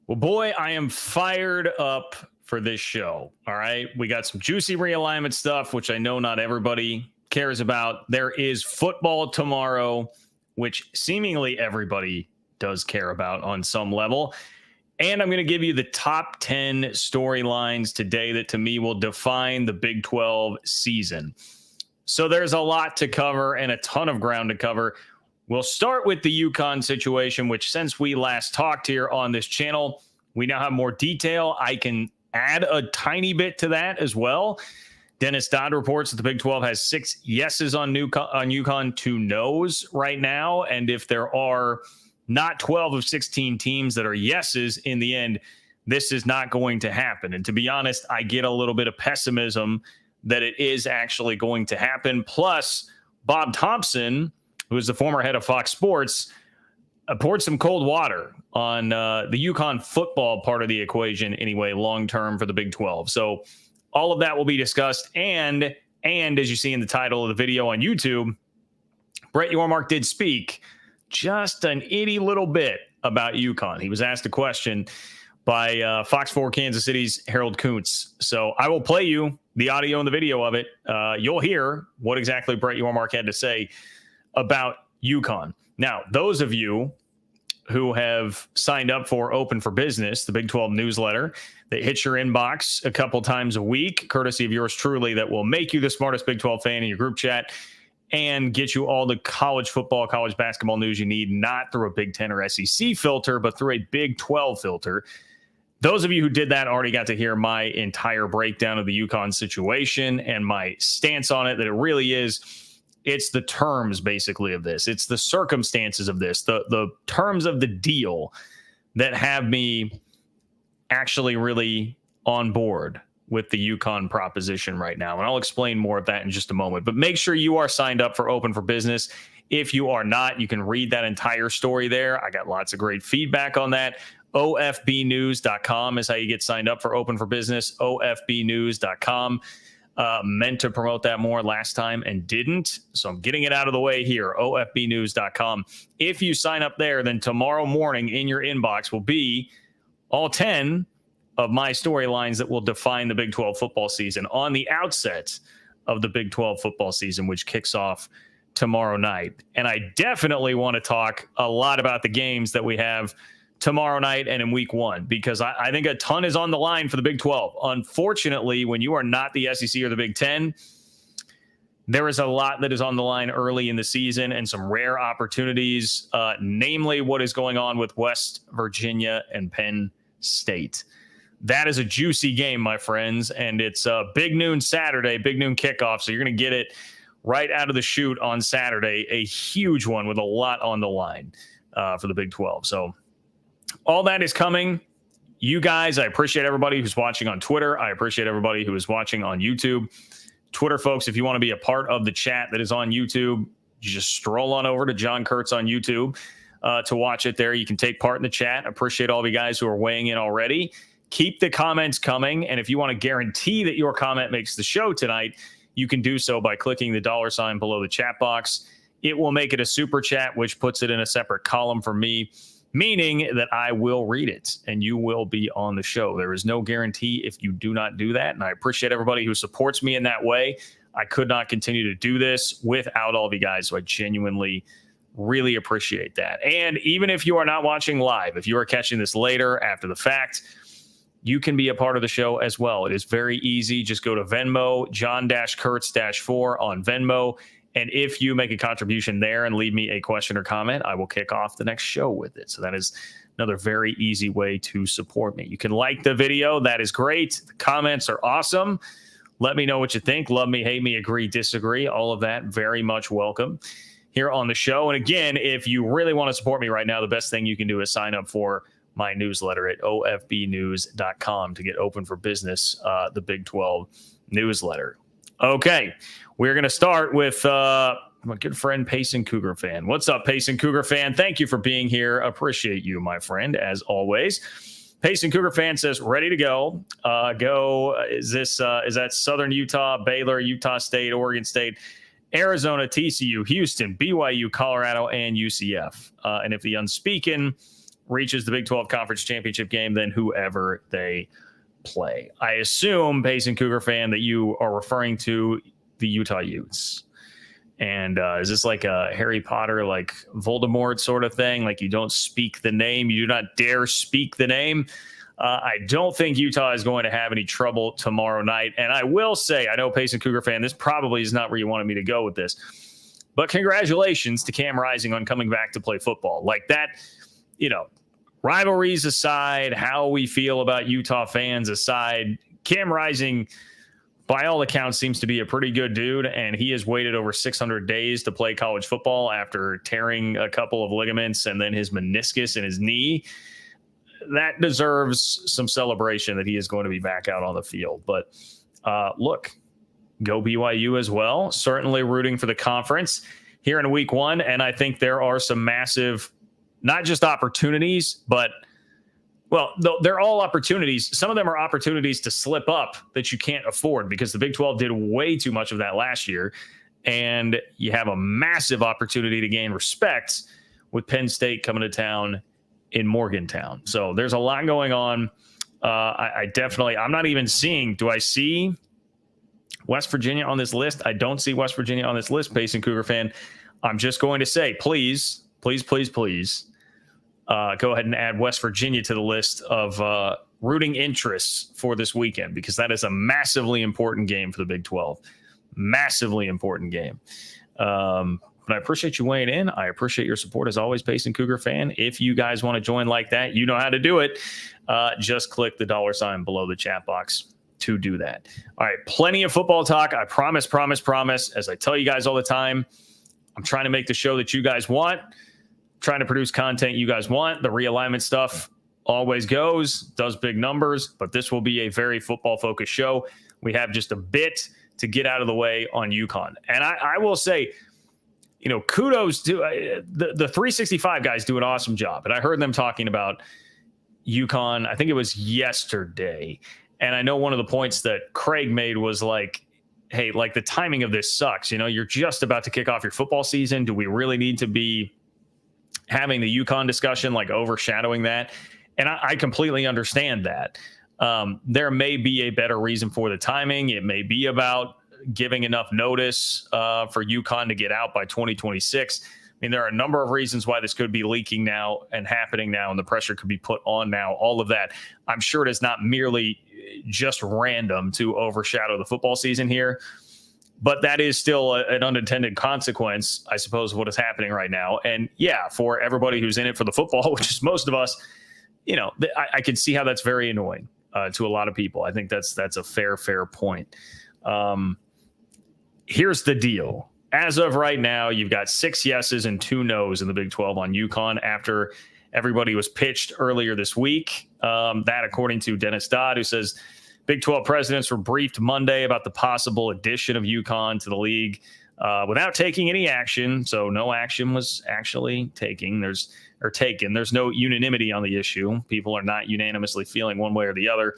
Well, boy, I am fired up for this show. All right. We got some juicy realignment stuff, which I know not everybody cares about. There is football tomorrow, which seemingly everybody does care about on some level. And I'm going to give you the top 10 storylines today that to me will define the Big 12 season. So there's a lot to cover and a ton of ground to cover. We'll start with the UConn situation, which since we last talked here on this channel, we now have more detail. I can add a tiny bit to that as well. Dennis Dodd reports that the Big 12 has 6 yeses on UConn, 2 nos right now. And if there are not 12 of 16 teams that are yeses in the end, this is not going to happen. And to be honest, I get a little bit of pessimism that it is actually going to happen. Plus, Bob Thompson, who is the former head of Fox Sports, poured some cold water on the UConn football part of the equation anyway, long-term for the Big 12. So all of that will be discussed. And as you see in the title of the video on YouTube, Brett Yormark did speak just an itty little bit about UConn. He was asked a question by Fox 4 Kansas City's Harold Kuntz. So I will play you the audio and the video of it. You'll hear what exactly Brett Yormark had to say about UConn. Now, those of you who have signed up for Open for Business, the Big 12 newsletter that hits your inbox a couple times a week, courtesy of yours truly, that will make you the smartest Big 12 fan in your group chat and get you all the college football, college basketball news you need, not through a Big 10 or SEC filter, but through a Big 12 filter. Those of you who did that already got to hear my entire breakdown of the UConn situation and my stance on it, that it really is, it's the terms basically of this. It's the circumstances of this, the terms of the deal that have me actually really on board with the UConn proposition right now. And I'll explain more of that in just a moment. But make sure you are signed up for Open for Business. If you are not, you can read that entire story there. I got lots of great feedback on that. OFBnews.com is how you get signed up for Open for Business. OFBnews.com. Meant to promote that more last time and didn't. So I'm getting it out of the way here. OFBnews.com. If you sign up there, then tomorrow morning in your inbox will be all 10 of my storylines that will define the Big 12 football season on the outset of the Big 12 football season, which kicks off tomorrow night. And I definitely want to talk a lot about the games that we have tomorrow night and in week 1, because I think a ton is on the line for the Big 12. Unfortunately, when you are not the SEC or the Big 10, there is a lot that is on the line early in the season and some rare opportunities, namely what is going on with West Virginia and Penn State. That is a juicy game, my friends, and it's a big noon Saturday, big noon kickoff, so you're going to get it right out of the chute on Saturday, a huge one with a lot on the line for the Big 12. So all that is coming. You guys, I appreciate everybody who's watching on Twitter. I appreciate everybody who is watching on YouTube. Twitter folks, if you want to be a part of the chat that is on YouTube, you just stroll on over to John Kurtz on YouTube to watch it there. You can take part in the chat. I appreciate all of you guys who are weighing in already. Keep the comments coming. And if you want to guarantee that your comment makes the show tonight, you can do so by clicking the $ below the chat box. It will make it a super chat, which puts it in a separate column for me, meaning that I will read it and you will be on the show. There is no guarantee if you do not do that. And I appreciate everybody who supports me in that way. I could not continue to do this without all of you guys. So I genuinely really appreciate that. And even if you are not watching live, if you are catching this later after the fact, you can be a part of the show as well. It is very easy. Just go to Venmo, John-Kurtz-4 on Venmo. And if you make a contribution there and leave me a question or comment, I will kick off the next show with it. So that is another very easy way to support me. You can like the video. That is great. The comments are awesome. Let me know what you think. Love me, hate me, agree, disagree. All of that very much welcome here on the show. And again, if you really want to support me right now, the best thing you can do is sign up for my newsletter at ofbnews.com to get Open for Business, the Big 12 newsletter. Okay, we're going to start with my good friend Payson Cougar Fan. What's up, Payson Cougar Fan? Thank you for being here. Appreciate you, my friend, as always. Payson Cougar Fan says, ready to go. Is that Southern Utah, Baylor, Utah State, Oregon State, Arizona, TCU, Houston, BYU, Colorado, and UCF? And if the unspeaken reaches the Big 12 Conference Championship game than whoever they play. I assume, Payson Cougar fan, that you are referring to the Utah Utes. And is this like a Harry Potter, like Voldemort sort of thing? Like you don't speak the name, you do not dare speak the name. I don't think Utah is going to have any trouble tomorrow night. And I will say, I know Payson Cougar fan, this probably is not where you wanted me to go with this, but congratulations to Cam Rising on coming back to play football. Like that, rivalries aside, how we feel about Utah fans aside, Cam Rising, by all accounts, seems to be a pretty good dude, and he has waited over 600 days to play college football after tearing a couple of ligaments and then his meniscus in his knee. That deserves some celebration that he is going to be back out on the field. But look, go BYU as well. Certainly rooting for the conference here in week 1, and I think there are some massive, not just opportunities, but they're all opportunities. Some of them are opportunities to slip up that you can't afford because the Big 12 did way too much of that last year. And you have a massive opportunity to gain respect with Penn State coming to town in Morgantown. So there's a lot going on. I'm not even seeing, do I see West Virginia on this list? I don't see West Virginia on this list, Payson Cougar fan. I'm just going to say, please, go ahead and add West Virginia to the list of rooting interests for this weekend, because that is a massively important game for the Big 12. Massively important game. But I appreciate you weighing in. I appreciate your support as always, Payson Cougar fan. If you guys want to join like that, you know how to do it. Just click the $ below the chat box to do that. All right, plenty of football talk. I promise. As I tell you guys all the time, I'm trying to make the show that you guys want. Trying to produce content you guys want. The realignment stuff always does big numbers, but this will be a very football-focused show. We have just a bit to get out of the way on UConn. And I will say, kudos to the 365 guys do an awesome job. And I heard them talking about UConn, I think it was yesterday. And I know one of the points that Craig made was like, hey, like the timing of this sucks. You're just about to kick off your football season. Do we really need to be having the UConn discussion like overshadowing that? And I completely understand that. There may be a better reason for the timing. It may be about giving enough notice for UConn to get out by 2026. I mean, there are a number of reasons why this could be leaking now and happening now, and the pressure could be put on now. All of that, I'm sure it is not merely just random to overshadow the football season here. But that is still an unintended consequence, I suppose, of what is happening right now. And yeah, for everybody who's in it for the football, which is most of us, I can see how that's very annoying to a lot of people. I think that's a fair point. Here's the deal. As of right now, you've got 6 yeses and 2 nos in the Big 12 on UConn after everybody was pitched earlier this week. That, according to Dennis Dodd, who says Big 12 presidents were briefed Monday about the possible addition of UConn to the league without taking any action. So no action was actually taken. There's no unanimity on the issue. People are not unanimously feeling one way or the other.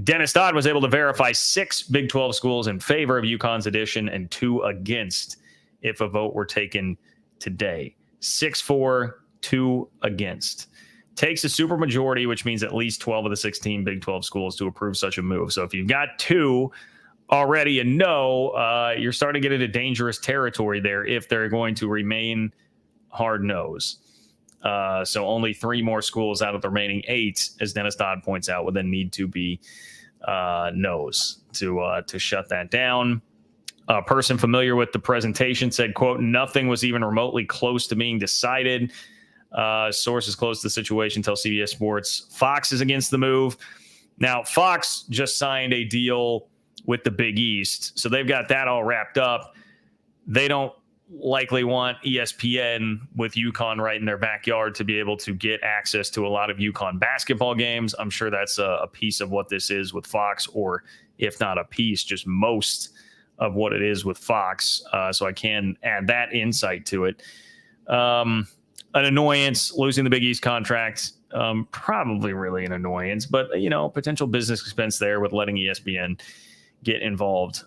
Dennis Dodd was able to verify 6 Big 12 schools in favor of UConn's addition and 2 against if a vote were taken today. 6-4, 2 against. Takes a supermajority, which means at least 12 of the 16 Big 12 schools to approve such a move. So if you've got 2 already and no, you're starting to get into dangerous territory there if they're going to remain hard nose. So only 3 more schools out of the remaining 8, as Dennis Dodd points out, would then need to be no's to shut that down. A person familiar with the presentation said, quote, nothing was even remotely close to being decided. Sources close to the situation tell CBS Sports Fox is against the move. Now, Fox just signed a deal with the Big East, so they've got that all wrapped up. They don't likely want ESPN with UConn right in their backyard to be able to get access to a lot of UConn basketball games. I'm sure that's a piece of what this is with Fox, or if not a piece, just most of what it is with Fox. So I can add that insight to it. An annoyance, losing the Big East contract, probably really an annoyance, but, potential business expense there with letting ESPN get involved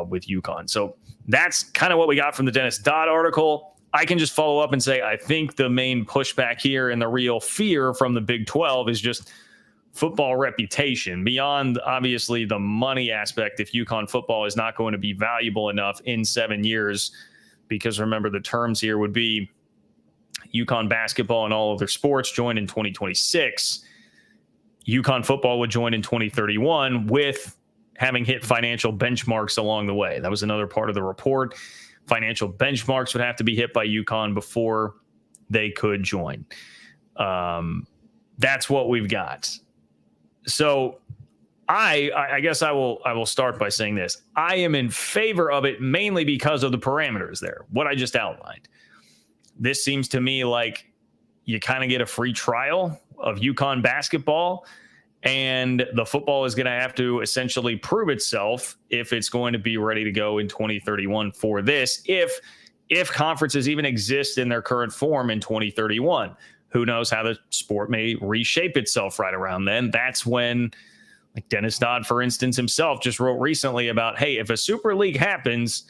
with UConn. So that's kind of what we got from the Dennis Dodd article. I can just follow up and say, I think the main pushback here and the real fear from the Big 12 is just football reputation, beyond obviously the money aspect. If UConn football is not going to be valuable enough in 7 years, because remember, the terms here would be UConn basketball and all other sports join in 2026. UConn football would join in 2031 with having hit financial benchmarks along the way. That was another part of the report. Financial benchmarks would have to be hit by UConn before they could join. That's what we've got. So I guess I will start by saying this. I am in favor of it mainly because of the parameters there, what I just outlined. This seems to me like you kind of get a free trial of UConn basketball, and the football is going to have to essentially prove itself if it's going to be ready to go in 2031 for this, if conferences even exist in their current form in 2031. Who knows how the sport may reshape itself right around then. That's when, like Dennis Dodd, for instance, himself just wrote recently about, hey, if a Super League happens,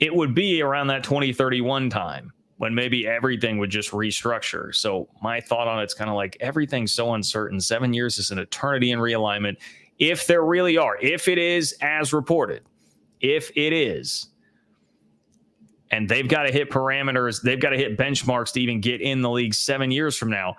it would be around that 2031 time when maybe everything would just restructure. So my thought on it's kind of like everything's so uncertain. 7 years is an eternity in realignment. If there really are, if it is as reported, if it is, and they've got to hit parameters, they've got to hit benchmarks to even get in the league 7 years from now,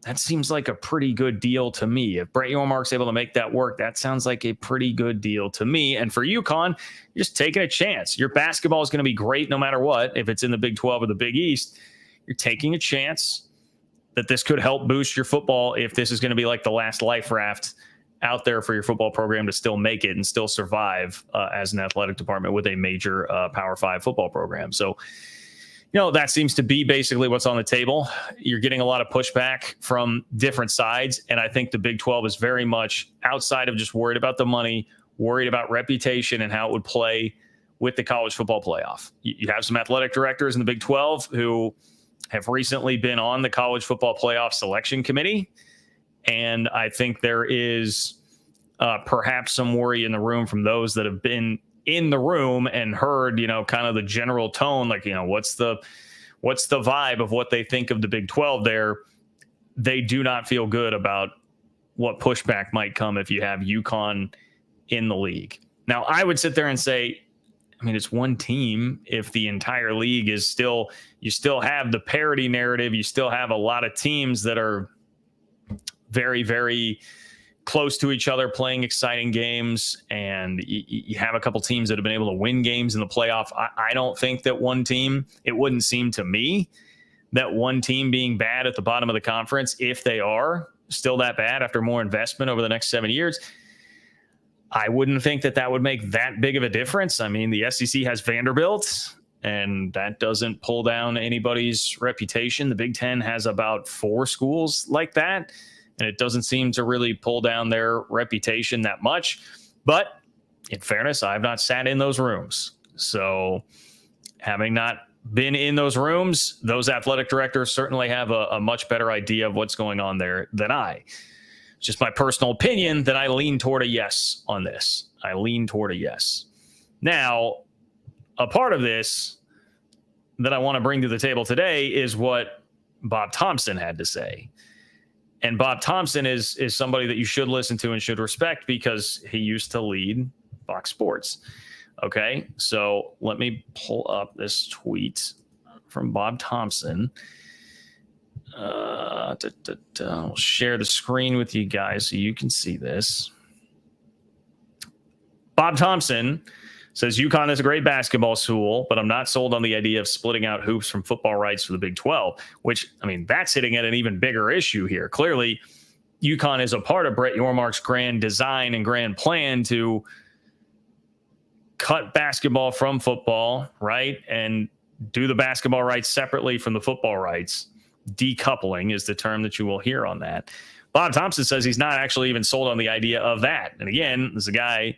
that seems like a pretty good deal to me. If Brett Yormark's able to make that work, that sounds like a pretty good deal to me. And for UConn, you're just taking a chance. Your basketball is going to be great no matter what. If it's in the Big 12 or the Big East, you're taking a chance that this could help boost your football if this is going to be like the last life raft out there for your football program to still make it and still survive as an athletic department with a major Power 5 football program. So, that seems to be basically what's on the table. You're getting a lot of pushback from different sides, and I think the Big 12 is very much outside of just worried about the money, worried about reputation and how it would play with the college football playoff. You have some athletic directors in the Big 12 who have recently been on the college football playoff selection committee, and I think there is perhaps some worry in the room from those that have been in the room and heard, kind of the general tone, like, what's the vibe of what they think of the Big 12 there. They do not feel good about what pushback might come if you have UConn in the league. Now, I would sit there and say, it's one team. If the entire league is you still have the parity narrative. You still have a lot of teams that are very, very close to each other, playing exciting games, and you have a couple teams that have been able to win games in the playoff. I don't think that one team, it wouldn't seem to me that one team being bad at the bottom of the conference, if they are still that bad after more investment over the next 7 years, I wouldn't think that would make that big of a difference. The SEC has Vanderbilt, and that doesn't pull down anybody's reputation. The Big Ten has about 4 schools like that, and it doesn't seem to really pull down their reputation that much. But in fairness, I've not sat in those rooms. So having not been in those rooms, those athletic directors certainly have a much better idea of what's going on there than I. It's just my personal opinion that I lean toward a yes on this. I lean toward a yes. Now, a part of this that I want to bring to the table today is what Bob Thompson had to say. And Bob Thompson is somebody that you should listen to and should respect because he used to lead Fox Sports. Okay, so let me pull up this tweet from Bob Thompson. I'll share the screen with you guys so you can see this. Bob Thompson says UConn is a great basketball school, but I'm not sold on the idea of splitting out hoops from football rights for the Big 12, which, that's hitting at an even bigger issue here. Clearly, UConn is a part of Brett Yormark's grand design and grand plan to cut basketball from football, right? And do the basketball rights separately from the football rights. Decoupling is the term that you will hear on that. Bob Thompson says he's not actually even sold on the idea of that. And again, this is a guy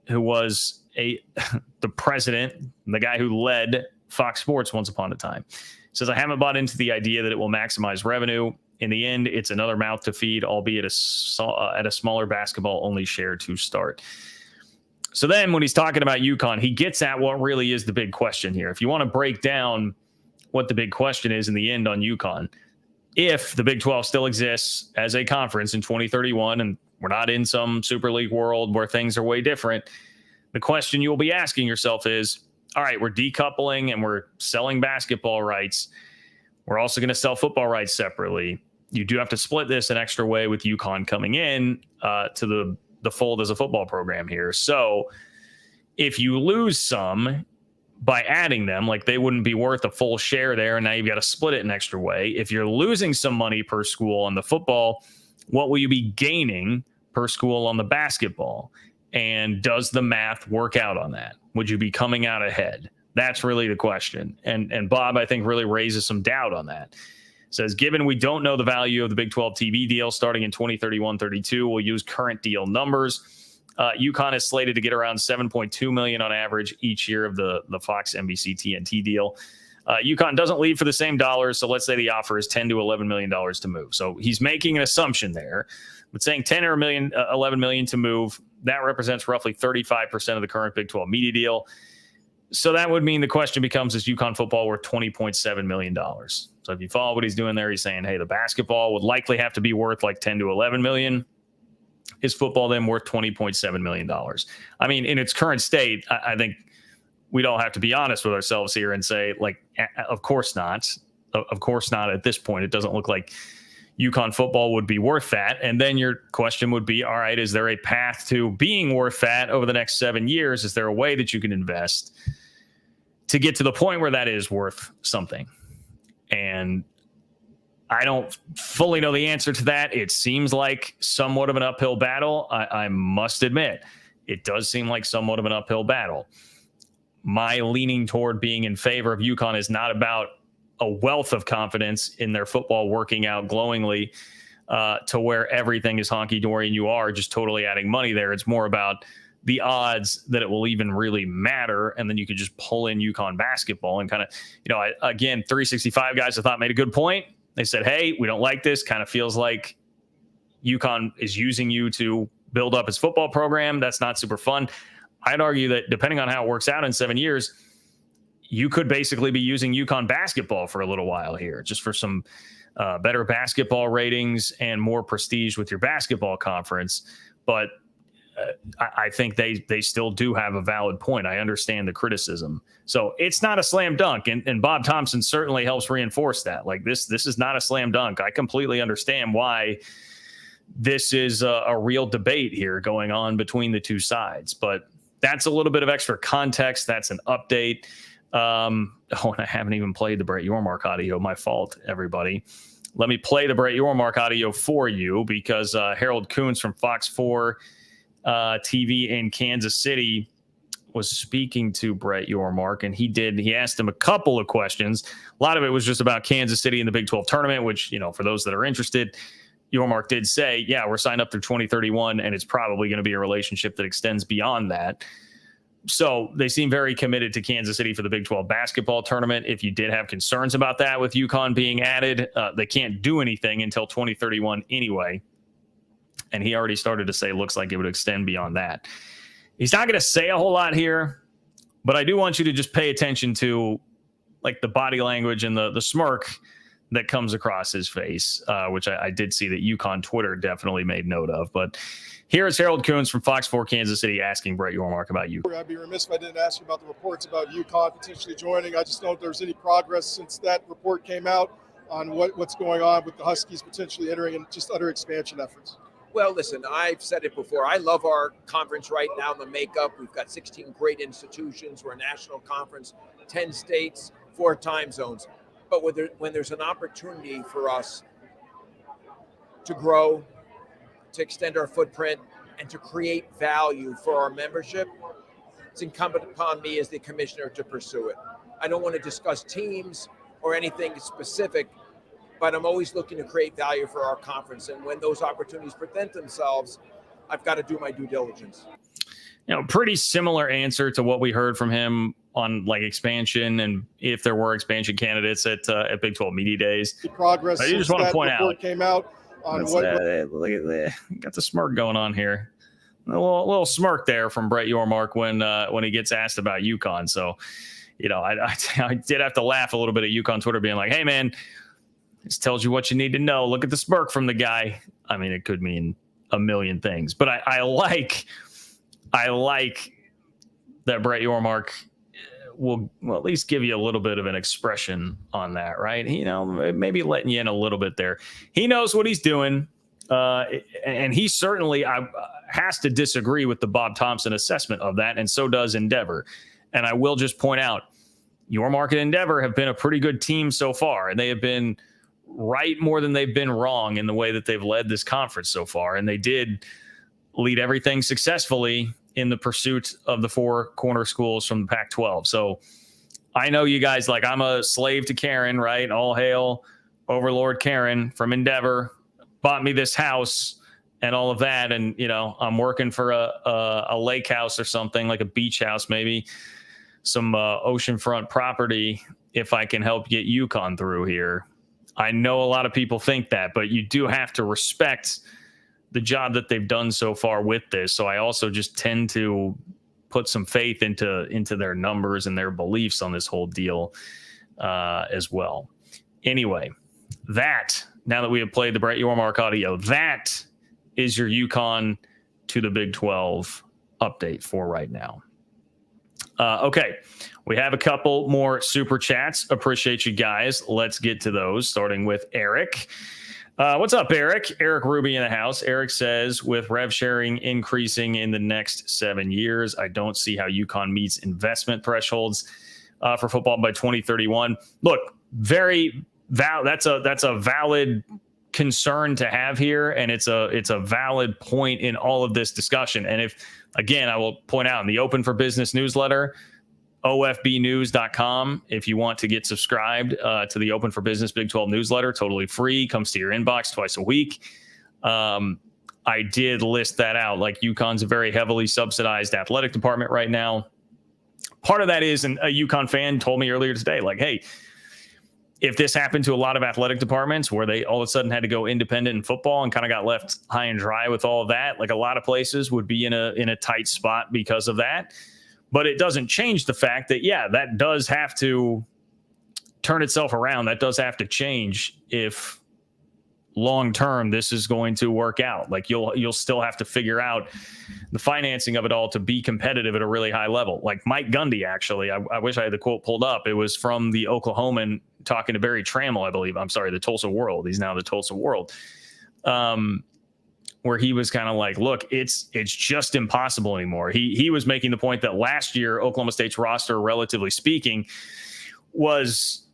who was the president, the guy who led Fox Sports once upon a time. Says, I haven't bought into the idea that it will maximize revenue. In the end, it's another mouth to feed, albeit at a smaller basketball-only share to start. So then when he's talking about UConn, he gets at what really is the big question here. If you want to break down what the big question is in the end on UConn. If the Big 12 still exists as a conference in 2031, and we're not in some Super League world where things are way different, the question you will be asking yourself is, all right, we're decoupling and we're selling basketball rights. We're also going to sell football rights separately. You do have to split this an extra way with UConn coming in to the fold as a football program here. So if you lose some by adding them, like they wouldn't be worth a full share there, and now you've got to split it an extra way. If you're losing some money per school on the football, what will you be gaining per school on the basketball? And does the math work out on that? Would you be coming out ahead? That's really the question. And Bob, I think, really raises some doubt on that. Says, given we don't know the value of the Big 12 TV deal starting in 2031-32, we'll use current deal numbers. UConn is slated to get around $7.2 million on average each year of the Fox NBC TNT deal. UConn doesn't leave for the same dollars, so let's say the offer is $10 to $11 million to move. So he's making an assumption there, but saying 10 or $11 million to move, that represents roughly 35% of the current Big 12 media deal. So that would mean the question becomes, is UConn football worth $20.7 million? So if you follow what he's doing there, he's saying, hey, the basketball would likely have to be worth like 10 to 11 million. Is football then worth $20.7 million? I mean, in its current state, I think we'd all have to be honest with ourselves here and say, like, of course not. Of course not at this point. It doesn't look like UConn football would be worth that. And then your question would be, all right, is there a path to being worth that over the next 7 years? Is there a way that you can invest to get to the point where that is worth something? And I don't fully know the answer to that. It seems like somewhat of an uphill battle. I must admit, it does seem like somewhat of an uphill battle. My leaning toward being in favor of UConn is not about a wealth of confidence in their football working out glowingly to where everything is honky-dory and you are just totally adding money there. It's more about the odds that it will even really matter, and then you could just pull in UConn basketball and kind of, again, 365 guys I thought made a good point. They said, hey, we don't like this. Kind of feels like UConn is using you to build up its football program. That's not super fun. I'd argue that depending on how it works out in 7 years, you could basically be using UConn basketball for a little while here, just for some better basketball ratings and more prestige with your basketball conference. But I think they still do have a valid point. I understand the criticism. So it's not a slam dunk. And Bob Thompson certainly helps reinforce that. Like this is not a slam dunk. I completely understand why this is a real debate here going on between the two sides. But that's a little bit of extra context. That's an update. And I haven't even played the Brett Yormark audio. My fault, everybody. Let me play the Brett Yormark audio for you because Harold Kuntz from Fox 4 TV in Kansas City was speaking to Brett Yormark, and he asked him a couple of questions. A lot of it was just about Kansas City and the Big 12 tournament, which, for those that are interested, Yormark did say, yeah, we're signed up through 2031, and it's probably going to be a relationship that extends beyond that. So they seem very committed to Kansas City for the Big 12 basketball tournament. If you did have concerns about that with UConn being added, they can't do anything until 2031 anyway. And he already started to say, looks like it would extend beyond that. He's not going to say a whole lot here, but I do want you to just pay attention to like the body language and the smirk that comes across his face, which I did see that UConn Twitter definitely made note of. But here is Harold Kuntz from Fox 4 Kansas City asking Brett Yormark about UConn. I'd be remiss if I didn't ask you about the reports about UConn potentially joining. I just don't know if there's any progress since that report came out on what's going on with the Huskies potentially entering in just utter expansion efforts. Well, listen, I've said it before. I love our conference right now, the makeup. We've got 16 great institutions. We're a national conference, 10 states, 4 time zones. But when there's an opportunity for us to grow, to extend our footprint, and to create value for our membership, it's incumbent upon me as the commissioner to pursue it. I don't want to discuss teams or anything specific, but I'm always looking to create value for our conference. And when those opportunities present themselves, I've got to do my due diligence. Pretty similar answer to what we heard from him on like expansion and if there were expansion candidates at Big 12 Media Days. Progress. I just want to point out came out on look at that. Got the smirk going on here. A little smirk there from Brett Yormark when he gets asked about UConn. So I did have to laugh a little bit at UConn Twitter being like, hey, man, this tells you what you need to know. Look at the smirk from the guy. I mean, it could mean a million things, but I like that Brett Yormark will at least give you a little bit of an expression on that, right? Maybe letting you in a little bit there. He knows what he's doing, and he certainly has to disagree with the Bob Thompson assessment of that, and so does Endeavor. And I will just point out, Yormark and Endeavor have been a pretty good team so far, and they have been right more than they've been wrong in the way that they've led this conference so far. And they did lead everything successfully in the pursuit of the 4 corner schools from the Pac-12. So I know you guys, like, I'm a slave to Karen, right? All hail Overlord Karen from Endeavor, bought me this house and all of that. And, I'm working for a lake house or something, like a beach house, maybe some oceanfront property, if I can help get UConn through here. I know a lot of people think that, but you do have to respect the job that they've done so far with this. So I also just tend to put some faith into their numbers and their beliefs on this whole deal as well. Anyway, now that we have played the Brett Yormark audio, that is your UConn to the Big 12 update for right now. Okay, we have a couple more super chats. Appreciate you guys. Let's get to those, starting with Eric. What's up, Eric? Eric Ruby in the house. Eric says, with rev sharing increasing in the next 7 years, I don't see how UConn meets investment thresholds for football by 2031. Look, that's a valid concern to have here, and it's a valid point in all of this discussion. And again, I will point out in the Open for Business newsletter, ofbnews.com, if you want to get subscribed to the Open for Business Big 12 newsletter, totally free, comes to your inbox twice a week. I did list that out. Like, UConn's a very heavily subsidized athletic department right now. Part of that is, and a UConn fan told me earlier today, like, hey, if this happened to a lot of athletic departments where they all of a sudden had to go independent in football and kind of got left high and dry with all of that, like, a lot of places would be in a tight spot because of that. But it doesn't change the fact that, that does have to turn itself around. That does have to change if long term this is going to work out. Like, you'll still have to figure out the financing of it all to be competitive at a really high level. Like Mike Gundy, actually, I wish I had the quote pulled up. It was from the Oklahoman talking to Barry Trammell, I believe. I'm sorry, the Tulsa World. He's now the Tulsa World. Where he was kind of like, look, it's just impossible anymore. He was making the point that last year, Oklahoma State's roster, relatively speaking, was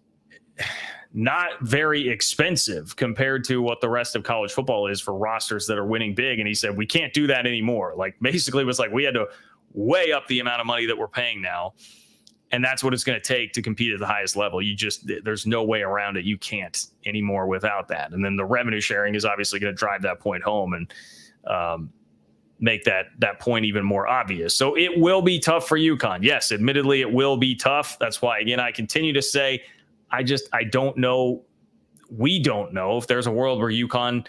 not very expensive compared to what the rest of college football is for rosters that are winning big. And he said, we can't do that anymore. Like, basically it was like, we had to weigh up the amount of money that we're paying now. And that's what it's going to take to compete at the highest level. There's no way around it. You can't anymore without that. And then the revenue sharing is obviously going to drive that point home and make that point even more obvious. So it will be tough for UConn. Yes, admittedly, it will be tough. That's why, again, I continue to say, I don't know. We don't know if there's a world where UConn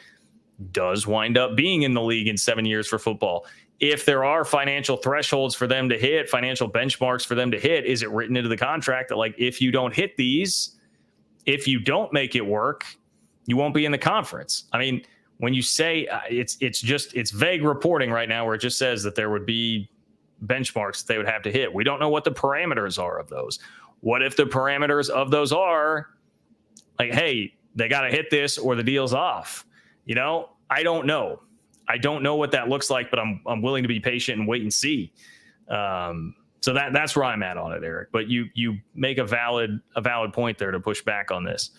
does wind up being in the league in 7 years for football. If there are financial thresholds for them to hit, financial benchmarks for them to hit, is it written into the contract that, like, if you don't hit these, if you don't make it work, you won't be in the conference? I mean, when you say it's vague reporting right now where it just says that there would be benchmarks that they would have to hit. We don't know what the parameters are of those. What if the parameters of those are like, hey, they got to hit this or the deal's off? I don't know. I don't know what that looks like, but I'm willing to be patient and wait and see. So that's where I'm at on it, Eric. But you make a valid point there to push back on this.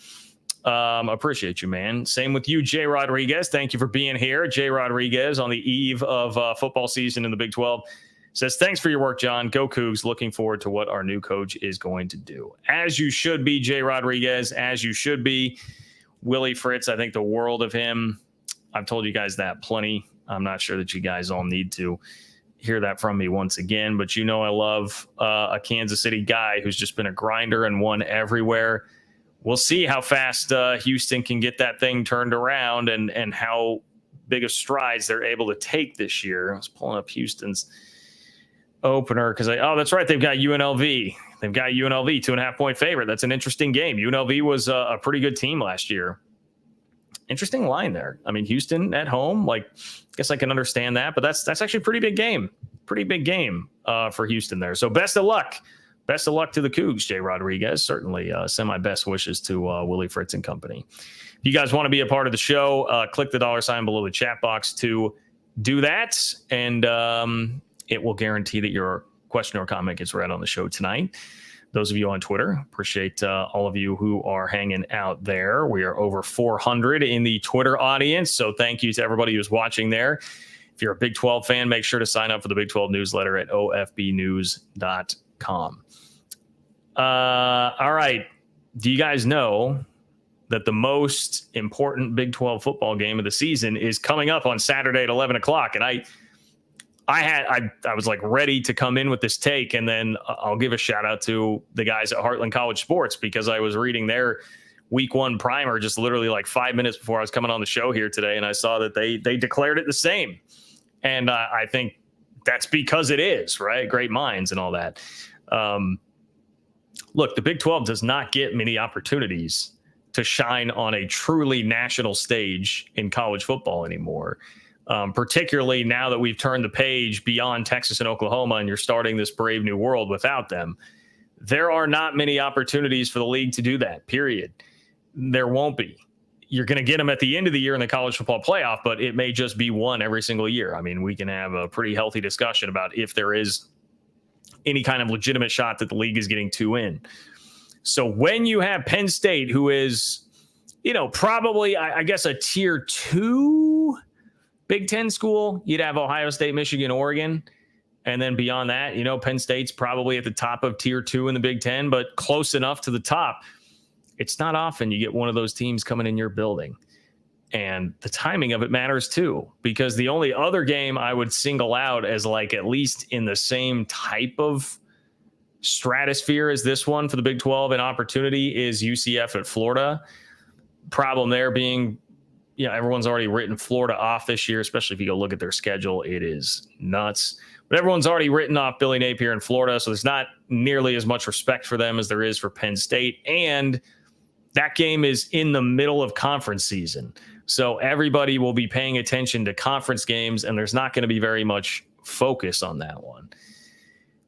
Appreciate you, man. Same with you, Jay Rodriguez. Thank you for being here. Jay Rodriguez on the eve of football season in the Big 12 says, thanks for your work, John. Go Cougs. Looking forward to what our new coach is going to do. As you should be, Jay Rodriguez, as you should be. Willie Fritz, I think the world of him. I've told you guys that plenty. I'm not sure that you guys all need to hear that from me once again, but I love a Kansas City guy who's just been a grinder and won everywhere. We'll see how fast Houston can get that thing turned around and how big of strides they're able to take this year. I was pulling up Houston's opener because that's right. They've got UNLV. They've got UNLV 2.5-point favorite. That's an interesting game. UNLV was a pretty good team last year. Interesting line there. I mean, Houston at home, like, I guess I can understand that, but that's actually a pretty big game for Houston there. So best of luck to the Cougs, Jay Rodriguez. Certainly send my best wishes to Willie Fritz and company. If you guys want to be a part of the show, click the $ below the chat box to do that, and it will guarantee that your question or comment gets read on the show tonight. Those of you on Twitter, appreciate all of you who are hanging out there. We are over 400 in the Twitter audience, so thank you to everybody who's watching there. If you're a Big 12 fan, make sure to sign up for the Big 12 newsletter at ofbnews.com. All right. Do you guys know that the most important Big 12 football game of the season is coming up on Saturday at 11 o'clock? And I was like ready to come in with this take, and then I'll give a shout out to the guys at Heartland College Sports, because I was reading their week 1 primer just literally like 5 minutes before I was coming on the show here today, and I saw that they declared it the same. And I think that's because it is, right? Great minds and all that. Look, the Big 12 does not get many opportunities to shine on a truly national stage in college football anymore. Particularly now that we've turned the page beyond Texas and Oklahoma and you're starting this brave new world without them. There are not many opportunities for the league to do that, period. There won't be. You're going to get them at the end of the year in the college football playoff, but it may just be one every single year. I mean, we can have a pretty healthy discussion about if there is any kind of legitimate shot that the league is getting 2 in. So when you have Penn State, who is, probably, I guess, a tier 2 Big Ten school, you'd have Ohio State, Michigan, Oregon. And then beyond that, Penn State's probably at the top of tier 2 in the Big Ten, but close enough to the top. It's not often you get one of those teams coming in your building. And the timing of it matters too, because the only other game I would single out as like at least in the same type of stratosphere as this one for the Big 12 and opportunity is UCF at Florida. Problem there being, everyone's already written Florida off this year, especially if you go look at their schedule. It is nuts. But everyone's already written off Billy Napier in Florida, so there's not nearly as much respect for them as there is for Penn State. And that game is in the middle of conference season. So everybody will be paying attention to conference games, and there's not going to be very much focus on that one.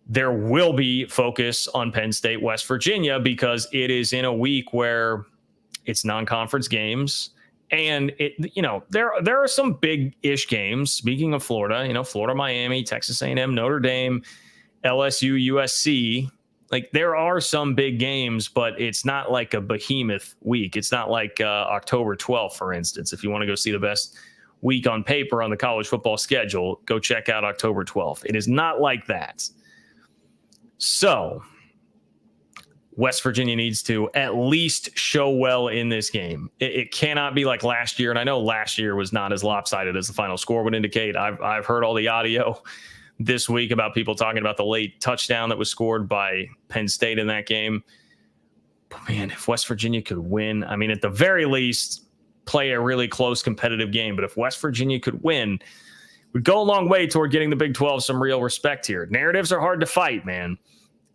There will be focus on Penn State, West Virginia, because it is in a week where it's non-conference games. And there are some big-ish games. Speaking of Florida, Florida, Miami, Texas A&M, Notre Dame, LSU, USC. Like, there are some big games, but it's not like a behemoth week. It's not like October 12th, for instance. If you want to go see the best week on paper on the college football schedule, go check out October 12th. It is not like that. So West Virginia needs to at least show well in this game. It cannot be like last year. And I know last year was not as lopsided as the final score would indicate. I've heard all the audio this week about people talking about the late touchdown that was scored by Penn State in that game. But man, if West Virginia could win, I mean, at the very least, play a really close competitive game. But if West Virginia could win, we'd go a long way toward getting the Big 12 some real respect here. Narratives are hard to fight, man.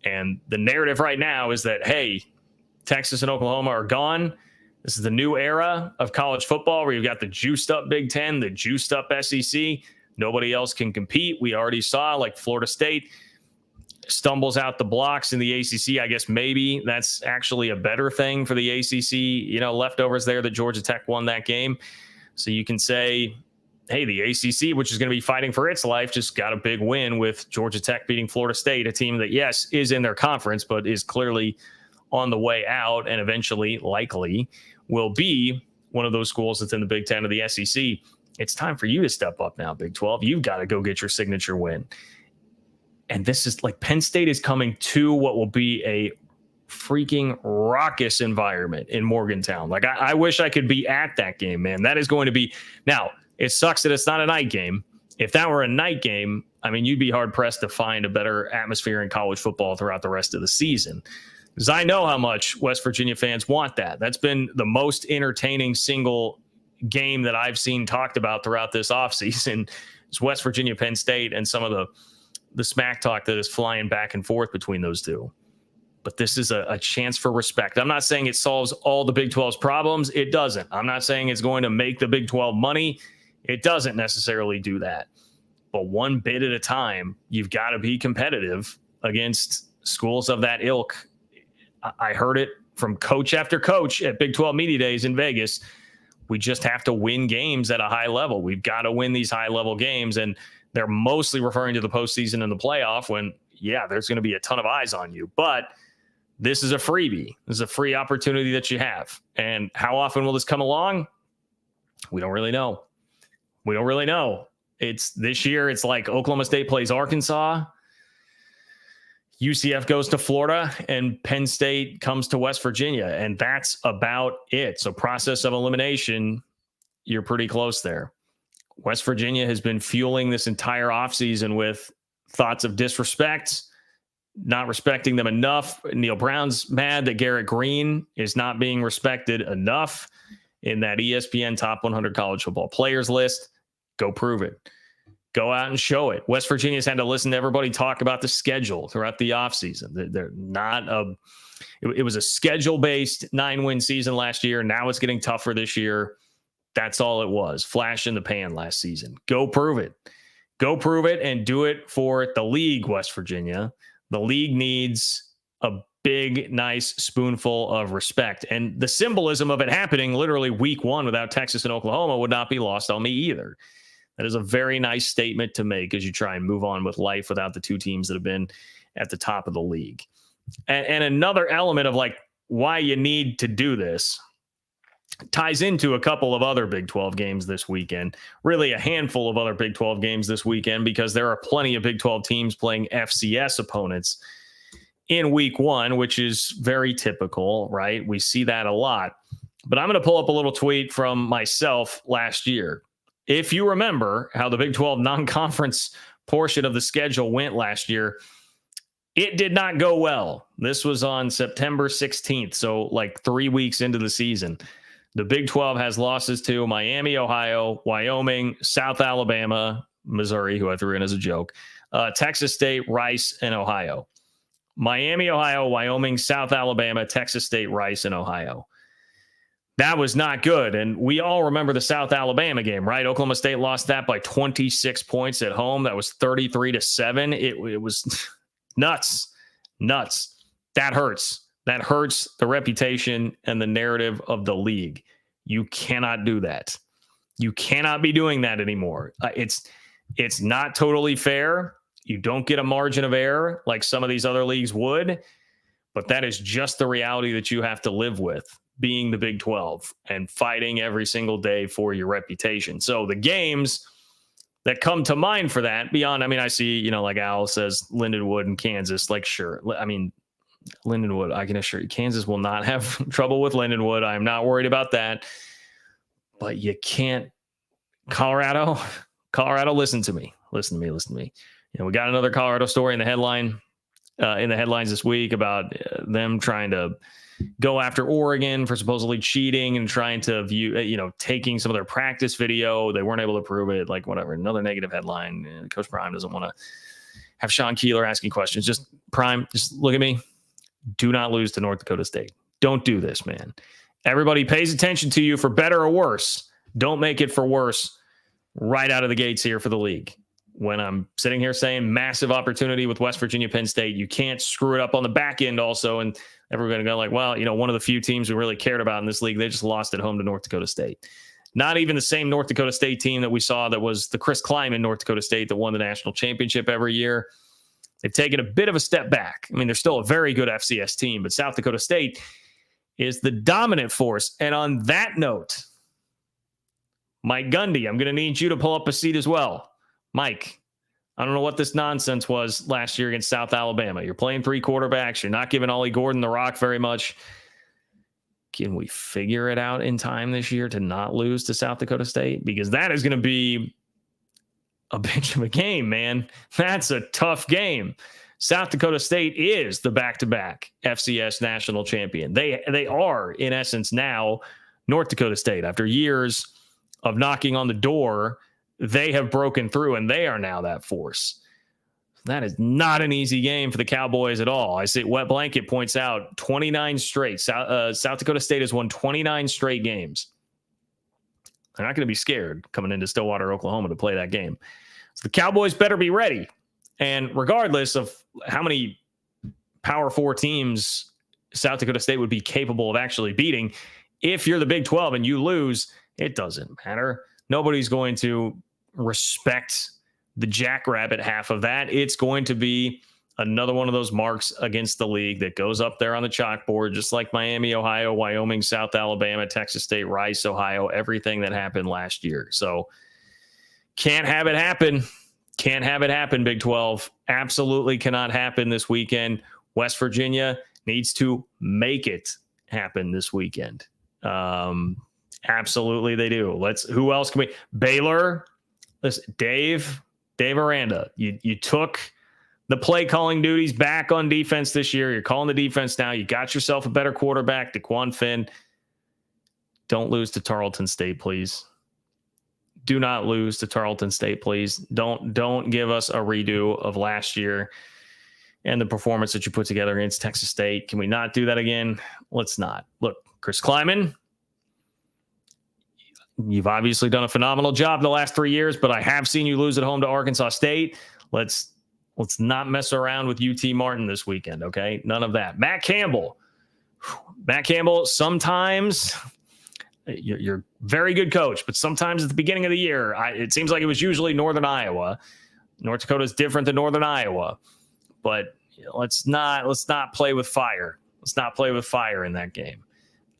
And the narrative right now is that, hey, Texas and Oklahoma are gone. This is the new era of college football where you've got the juiced up Big Ten, the juiced up SEC. Nobody else can compete. We already saw like Florida State stumbles out the blocks in the ACC. I guess maybe that's actually a better thing for the ACC, leftovers there that Georgia Tech won that game. So you can say, hey, the ACC, which is going to be fighting for its life, just got a big win with Georgia Tech beating Florida State, a team that, yes, is in their conference, but is clearly on the way out and eventually likely will be one of those schools that's in the Big Ten or the SEC. It's time for you to step up now, Big 12. You've got to go get your signature win. And this is like Penn State is coming to what will be a freaking raucous environment in Morgantown. Like, I wish I could be at that game, man. That is going to be – now, it sucks that it's not a night game. If that were a night game, I mean, you'd be hard-pressed to find a better atmosphere in college football throughout the rest of the season. Because I know how much West Virginia fans want that. That's been the most entertaining single game that I've seen talked about throughout this offseason. It's West Virginia, Penn State, and some of the smack talk that is flying back and forth between those two. but this is a chance for respect. I'm not saying it solves all the Big 12's problems. It doesn't. I'm not saying it's going to make the Big 12 money. It doesn't necessarily do that. But one bid at a time, you've got to be competitive against schools of that ilk. I heard it from coach after coach at Big 12 Media Days in Vegas. We just have to win games at a high level. We've got to win these high-level games, and they're mostly referring to the postseason and the playoff when, yeah, there's going to be a ton of eyes on you. But this is a freebie. This is a free opportunity that you have. And how often will this come along? We don't really know. We don't really know. It's this year, it's like Oklahoma State plays Arkansas, UCF goes to Florida, and Penn State comes to West Virginia, and that's about it. So process of elimination, you're pretty close there. West Virginia has been fueling this entire offseason with thoughts of disrespect, not respecting them enough. Neil Brown's mad that Garrett Green is not being respected enough in that ESPN top 100 college football players list. Go prove it. Go out and show it. West Virginia's had to listen to everybody talk about the schedule throughout the offseason. They're not it was a schedule-based 9-win season last year. Now it's getting tougher this year. That's all it was. Flash in the pan last season. Go prove it. Go prove it and do it for the league, West Virginia. The league needs a big, nice spoonful of respect. And the symbolism of it happening literally week 1 without Texas and Oklahoma would not be lost on me either. That is a very nice statement to make as you try and move on with life without the two teams that have been at the top of the league. And another element of like why you need to do this ties into a couple of other Big 12 games this weekend, really a handful of other Big 12 games this weekend, because there are plenty of Big 12 teams playing FCS opponents in week 1, which is very typical, right? We see that a lot. But I'm going to pull up a little tweet from myself last year. If you remember how the Big 12 non-conference portion of the schedule went last year, it did not go well. This was on September 16th, so like 3 weeks into the season. The Big 12 has losses to Miami, Ohio, Wyoming, South Alabama, Missouri, who I threw in as a joke, Texas State, Rice, and Ohio. Miami, Ohio, Wyoming, South Alabama, Texas State, Rice, and Ohio. That was not good. And we all remember the South Alabama game, right? Oklahoma State lost that by 26 points at home. That was 33-7. It was nuts. That hurts. That hurts the reputation and the narrative of the league. You cannot do that. You cannot be doing that anymore. It's not totally fair. You don't get a margin of error like some of these other leagues would, but that is just the reality that you have to live with, being the Big 12 and fighting every single day for your reputation. So the games that come to mind for that beyond, I mean, I see, like Al says, Lindenwood and Kansas, like, sure. I mean, Lindenwood, I can assure you, Kansas will not have trouble with Lindenwood. I'm not worried about that, but you can't, Colorado, listen to me. We got another Colorado story in the headlines this week about them trying to go after Oregon for supposedly cheating and trying to view, taking some of their practice video. They weren't able to prove it, like whatever. Another negative headline. Coach Prime doesn't want to have Sean Keeler asking questions. Just look at me. Do not lose to North Dakota State. Don't do this, man. Everybody pays attention to you for better or worse. Don't make it for worse right out of the gates here for the league. When I'm sitting here saying massive opportunity with West Virginia, Penn State, you can't screw it up on the back end also. And everybody go like, well, one of the few teams we really cared about in this league, they just lost at home to North Dakota State. Not even the same North Dakota State team that we saw that was the Chris Kleiman North Dakota State that won the national championship every year. They've taken a bit of a step back. I mean, they're still a very good FCS team, but South Dakota State is the dominant force. And on that note, Mike Gundy, I'm going to need you to pull up a seat as well. Mike, I don't know what this nonsense was last year against South Alabama. You're playing 3 quarterbacks. You're not giving Ollie Gordon the rock very much. Can we figure it out in time this year to not lose to South Dakota State? Because that is going to be a bitch of a game, man. That's a tough game. South Dakota State is the back-to-back FCS national champion. They are, in essence, now North Dakota State. After years of knocking on the door, they have broken through, and they are now that force. That is not an easy game for the Cowboys at all. I see Wet Blanket points out 29 straight. South Dakota State has won 29 straight games. They're not going to be scared coming into Stillwater, Oklahoma to play that game. So the Cowboys better be ready. And regardless of how many Power 4 teams South Dakota State would be capable of actually beating, if you're the Big 12 and you lose, it doesn't matter. Nobody's going to respect the jackrabbit half of that. It's going to be another one of those marks against the league that goes up there on the chalkboard, just like Miami, Ohio, Wyoming, South Alabama, Texas State, Rice, Ohio, everything that happened last year. So can't have it happen. Can't have it happen, Big 12. Absolutely cannot happen this weekend. West Virginia needs to make it happen this weekend. Absolutely they do. Who else can we? Baylor. Listen, Dave Aranda, you took the play calling duties back on defense this year. You're calling the defense now. You got yourself a better quarterback, DeQuan Finn. Don't lose to Tarleton State, please. Do not lose to Tarleton State, please. Don't give us a redo of last year and the performance that you put together against Texas State. Can we not do that again? Let's not. Look, Chris Kleiman, you've obviously done a phenomenal job the last 3 years, but I have seen you lose at home to Arkansas State. Let's not mess around with UT Martin this weekend, okay? None of that. Matt Campbell, sometimes you're a very good coach, but sometimes at the beginning of the year, it seems like it was usually Northern Iowa. North Dakota is different than Northern Iowa, but let's not play with fire. Let's not play with fire in that game.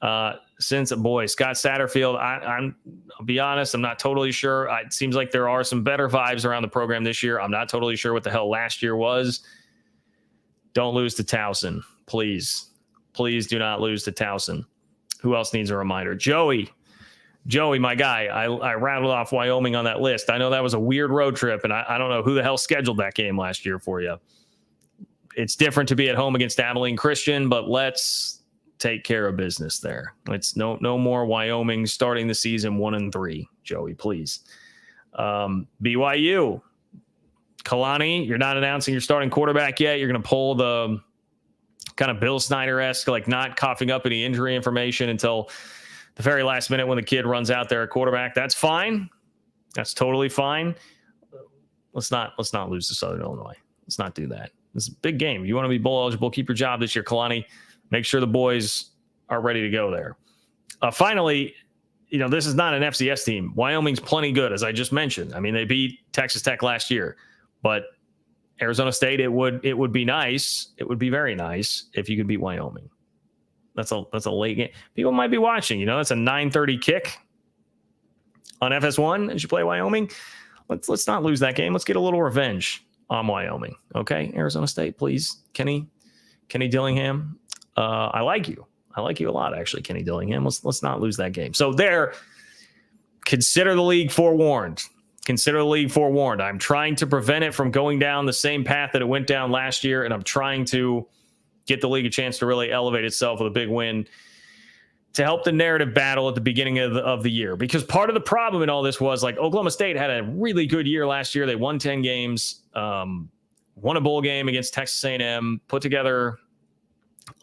Scott Satterfield, I'll be honest, I'm not totally sure. It seems like there are some better vibes around the program this year. I'm not totally sure what the hell last year was. Don't lose to Towson, please. Please do not lose to Towson. Who else needs a reminder? Joey, my guy. I rattled off Wyoming on that list. I know that was a weird road trip, and I don't know who the hell scheduled that game last year for you. It's different to be at home against Abilene Christian, but let's take care of business there. It's no more Wyoming starting the season 1-3, Joey, please. BYU, Kalani, you're not announcing your starting quarterback yet. You're going to pull the kind of Bill Snyder-esque, like not coughing up any injury information until the very last minute when the kid runs out there at quarterback. That's fine. That's totally fine. Let's not lose to Southern Illinois. Let's not do that. It's a big game. You want to be bowl eligible, keep your job this year, Kalani. Make sure the boys are ready to go there. Finally, this is not an FCS team. Wyoming's plenty good, as I just mentioned. I mean, they beat Texas Tech last year, but Arizona State, it would be nice. It would be very nice if you could beat Wyoming. That's a late game. People might be watching. That's a 9:30 kick on FS1 as you play Wyoming. Let's not lose that game. Let's get a little revenge on Wyoming. Okay, Arizona State, please. Kenny Dillingham. I like you. I like you a lot, actually, Kenny Dillingham. Let's not lose that game. So consider the league forewarned. Consider the league forewarned. I'm trying to prevent it from going down the same path that it went down last year, and I'm trying to get the league a chance to really elevate itself with a big win to help the narrative battle at the beginning of the year. Because part of the problem in all this was, like, Oklahoma State had a really good year last year. They won 10 games, won a bowl game against Texas A&M, put together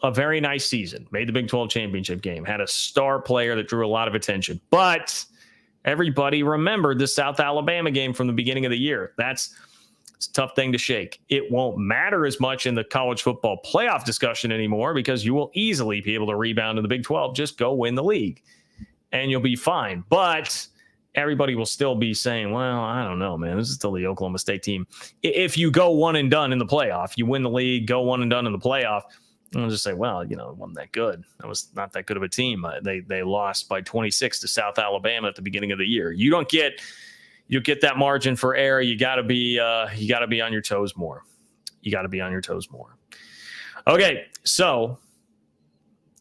a very nice season, made the Big 12 championship game, had a star player that drew a lot of attention. But everybody remembered the South Alabama game from the beginning of the year. It's a tough thing to shake. It won't matter as much in the college football playoff discussion anymore because you will easily be able to rebound in the Big 12. Just go win the league and you'll be fine. But everybody will still be saying, well, I don't know, man. This is still the Oklahoma State team. If you go one and done in the playoff, you win the league, go one and done in the playoff, I'll just say, well, it wasn't that good. That was not that good of a team. They lost by 26 to South Alabama at the beginning of the year. You get that margin for error. You got to be on your toes more. Okay, so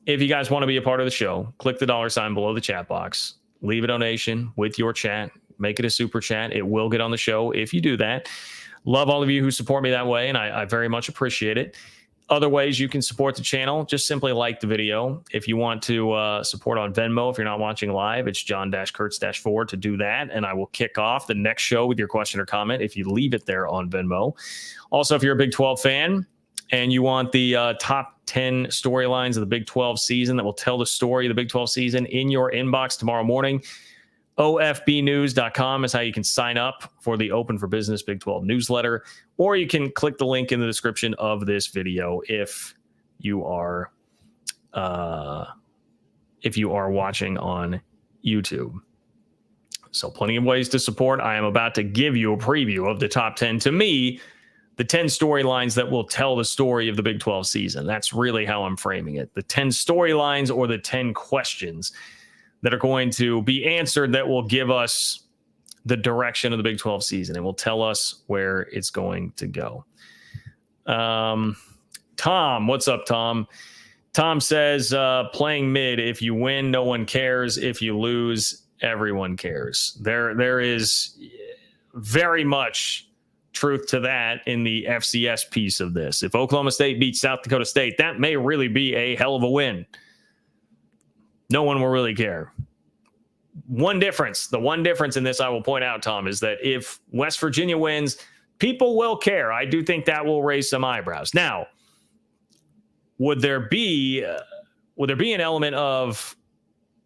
if you guys want to be a part of the show, click the $ below the chat box. Leave a donation with your chat. Make it a super chat. It will get on the show if you do that. Love all of you who support me that way, and I very much appreciate it. Other ways you can support the channel, just simply like the video. If you want to support on Venmo, if you're not watching live, it's John-Kurtz-4 to do that. And I will kick off the next show with your question or comment if you leave it there on Venmo. Also, if you're a Big 12 fan and you want the top 10 storylines of the Big 12 season that will tell the story of the Big 12 season in your inbox tomorrow morning, ofbnews.com is how you can sign up for the Open for Business Big 12 newsletter, or you can click the link in the description of this video if you are watching on YouTube. So plenty of ways to support. I am about to give you a preview of the top 10. To me, the 10 storylines that will tell the story of the Big 12 season. That's really how I'm framing it. The 10 storylines or the 10 questions that are going to be answered that will give us the direction of the Big 12 season. It will tell us where it's going to go. Tom, what's up, Tom? Tom says, playing mid, if you win, no one cares. If you lose, everyone cares. There is very much truth to that in the FCS piece of this. If Oklahoma State beats South Dakota State, that may really be a hell of a win. No one will really care. The one difference in this I will point out, Tom, is that if West Virginia wins, people will care. I do think that will raise some eyebrows. Now, would there be an element of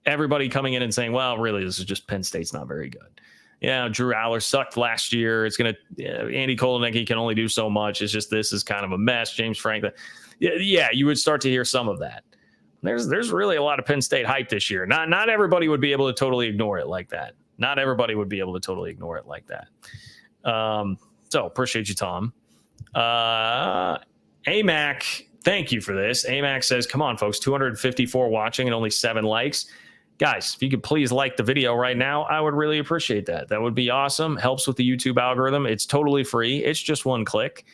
everybody coming in and saying, well, really, this is just Penn State's not very good. Yeah, Drew Aller sucked last year. It's going to Andy Kotelnicki can only do so much. It's just this is kind of a mess. James Franklin. Yeah, you would start to hear some of that. There's really a lot of Penn State hype this year. Not everybody would be able to totally ignore it like that. So appreciate you, Tom. AMAC, thank you for this. AMAC says, come on, folks, 254 watching and only 7 likes. Guys, if you could please like the video right now, I would really appreciate that. That would be awesome. Helps with the YouTube algorithm. It's totally free. It's just one click.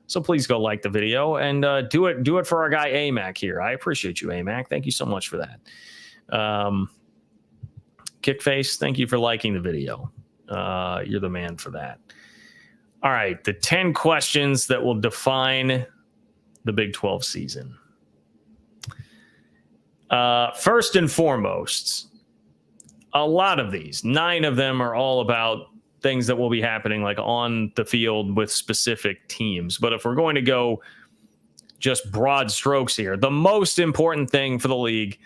So please go like the video and do it for our guy AMAC here. I appreciate you, AMAC. Thank you so much for that. Kickface, thank you for liking the video. You're the man for that. All right, the 10 questions that will define the Big 12 season. First and foremost, a lot of these, 9 of them are all about things that will be happening like on the field with specific teams. But if we're going to go just broad strokes here, the most important thing for the league,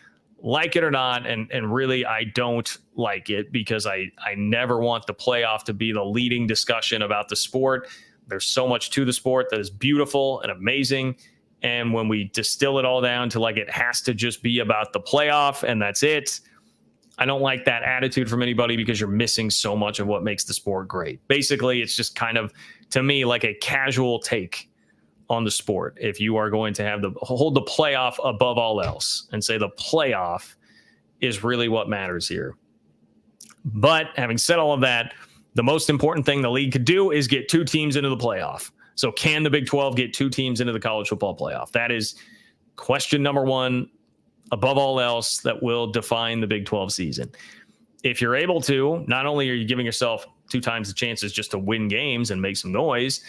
like it or not, and really I don't like it because I never want the playoff to be the leading discussion about the sport. There's so much to the sport that is beautiful and amazing. And when we distill it all down to like it has to just be about the playoff and that's it, I don't like that attitude from anybody because you're missing so much of what makes the sport great. Basically, it's just kind of, to me, like a casual take on the sport. If you are going to hold the playoff above all else and say the playoff is really what matters here. But having said all of that, the most important thing the league could do is get 2 teams into the playoff. So can the Big 12 get 2 teams into the college football playoff? That is question number 1. Above all else, that will define the Big 12 season. If you're able to, not only are you giving yourself 2 times the chances just to win games and make some noise,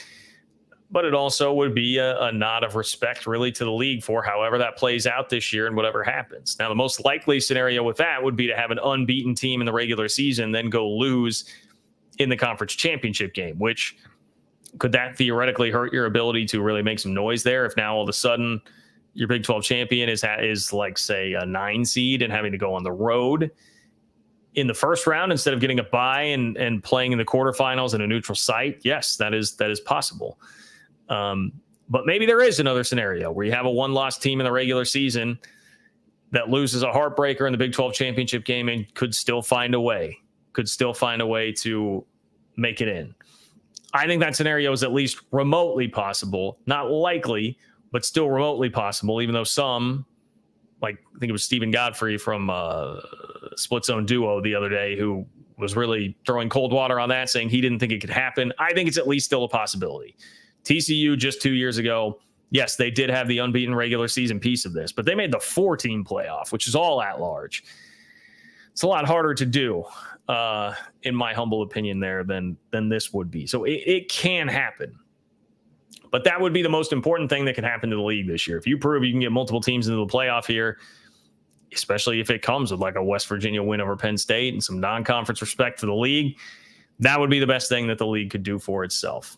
but it also would be a nod of respect really to the league for however that plays out this year and whatever happens. Now, the most likely scenario with that would be to have an unbeaten team in the regular season, then go lose in the conference championship game, which could that theoretically hurt your ability to really make some noise there if now all of a sudden your Big 12 champion is like, say, a 9 seed and having to go on the road in the first round instead of getting a bye and playing in the quarterfinals in a neutral site? Yes, that is possible. But maybe there is another scenario where you have a 1-loss team in the regular season that loses a heartbreaker in the Big 12 championship game and could still find a way to make it in. I think that scenario is at least remotely possible, not likely, but still remotely possible, even though some, like I think it was Stephen Godfrey from Split Zone Duo the other day, who was really throwing cold water on that, saying he didn't think it could happen. I think it's at least still a possibility. TCU just 2 years ago, yes, they did have the unbeaten regular season piece of this, but they made the 4-team playoff, which is all at large. It's a lot harder to do, in my humble opinion, there than this would be. So it can happen. But that would be the most important thing that could happen to the league this year. If you prove you can get multiple teams into the playoff here, especially if it comes with like a West Virginia win over Penn State and some non-conference respect for the league, that would be the best thing that the league could do for itself.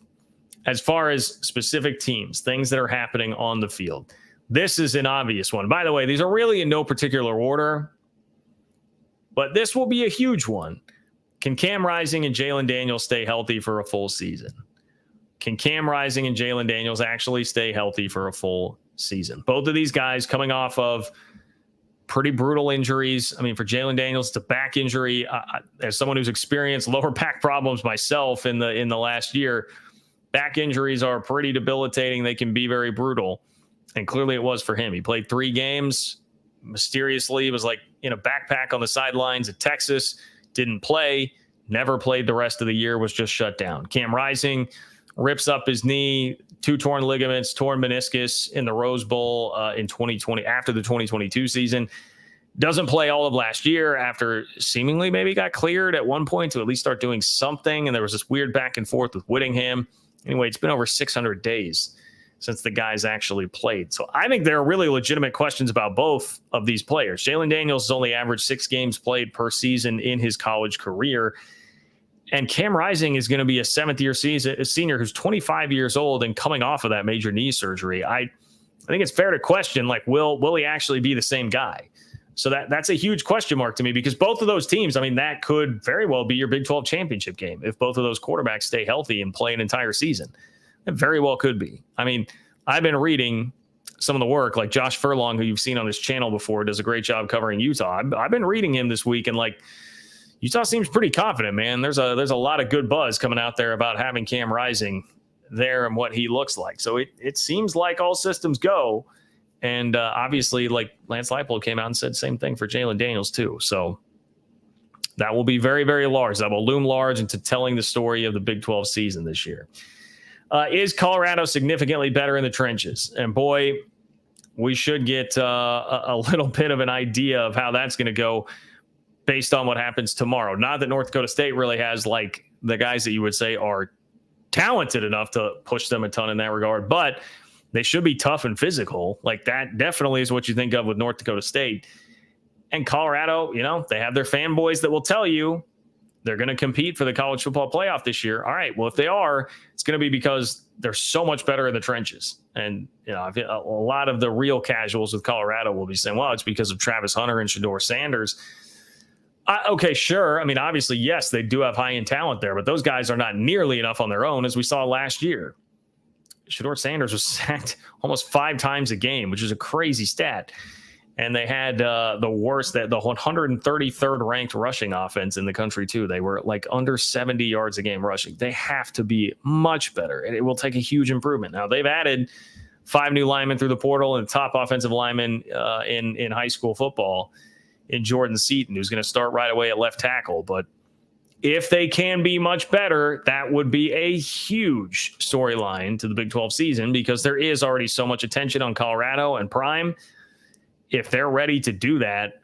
As far as specific teams, things that are happening on the field, this is an obvious one. By the way, these are really in no particular order, but this will be a huge one. Can Cam Rising and Jalen Daniels stay healthy for a full season? Can Cam Rising and Jalen Daniels actually stay healthy for a full season? Both of these guys coming off of pretty brutal injuries. I mean, for Jalen Daniels, it's a back injury. As someone who's experienced lower back problems myself in the last year, back injuries are pretty debilitating. They can be very brutal. And clearly it was for him. He played 3 games. Mysteriously, was like in a backpack on the sidelines at Texas. Didn't play. Never played the rest of the year. Was just shut down. Cam Rising rips up his knee, 2 torn ligaments, torn meniscus in the Rose Bowl in 2020 after the 2022 season. Doesn't play all of last year after seemingly maybe got cleared at one point to at least start doing something. And there was this weird back and forth with Whittingham. Anyway, it's been over 600 days since the guys actually played. So I think there are really legitimate questions about both of these players. Jalen Daniels has only averaged 6 games played per season in his college career. And Cam Rising is going to be a 7th-year senior who's 25 years old and coming off of that major knee surgery. I think it's fair to question, like, will he actually be the same guy? So that's a huge question mark to me, because both of those teams, I mean, that could very well be your Big 12 championship game if both of those quarterbacks stay healthy and play an entire season. It very well could be. I mean, I've been reading some of the work, like Josh Furlong, who you've seen on this channel before, does a great job covering Utah. I've been reading him this week, and like, Utah seems pretty confident, man. There's a lot of good buzz coming out there about having Cam Rising there and what he looks like. So it seems like all systems go. And obviously, like Lance Leipold came out and said same thing for Jalen Daniels too. So that will be very, very large. That will loom large into telling the story of the Big 12 season this year. Is Colorado significantly better in the trenches? And boy, we should get a little bit of an idea of how that's going to go based on what happens tomorrow. Not that North Dakota State really has like the guys that you would say are talented enough to push them a ton in that regard, but they should be tough and physical. Like that definitely is what you think of with North Dakota State. And Colorado, you know, they have their fanboys that will tell you they're going to compete for the college football playoff this year. All right, well, if they are, it's going to be because they're so much better in the trenches. And, you know, a lot of the real casuals with Colorado will be saying, well, it's because of Travis Hunter and Shedeur Sanders. Okay, sure. I mean, obviously, yes, they do have high-end talent there, but those guys are not nearly enough on their own, as we saw last year. Shedeur Sanders was sacked almost 5 times a game, which is a crazy stat. And they had the 133rd ranked rushing offense in the country, too. They were like under 70 yards a game rushing. They have to be much better, and it will take a huge improvement. Now, they've added 5 new linemen through the portal and the top offensive lineman in high school football in Jordan Seaton, who's going to start right away at left tackle. But if they can be much better, that would be a huge storyline to the Big 12 season, because there is already so much attention on Colorado and Prime. If they're ready to do that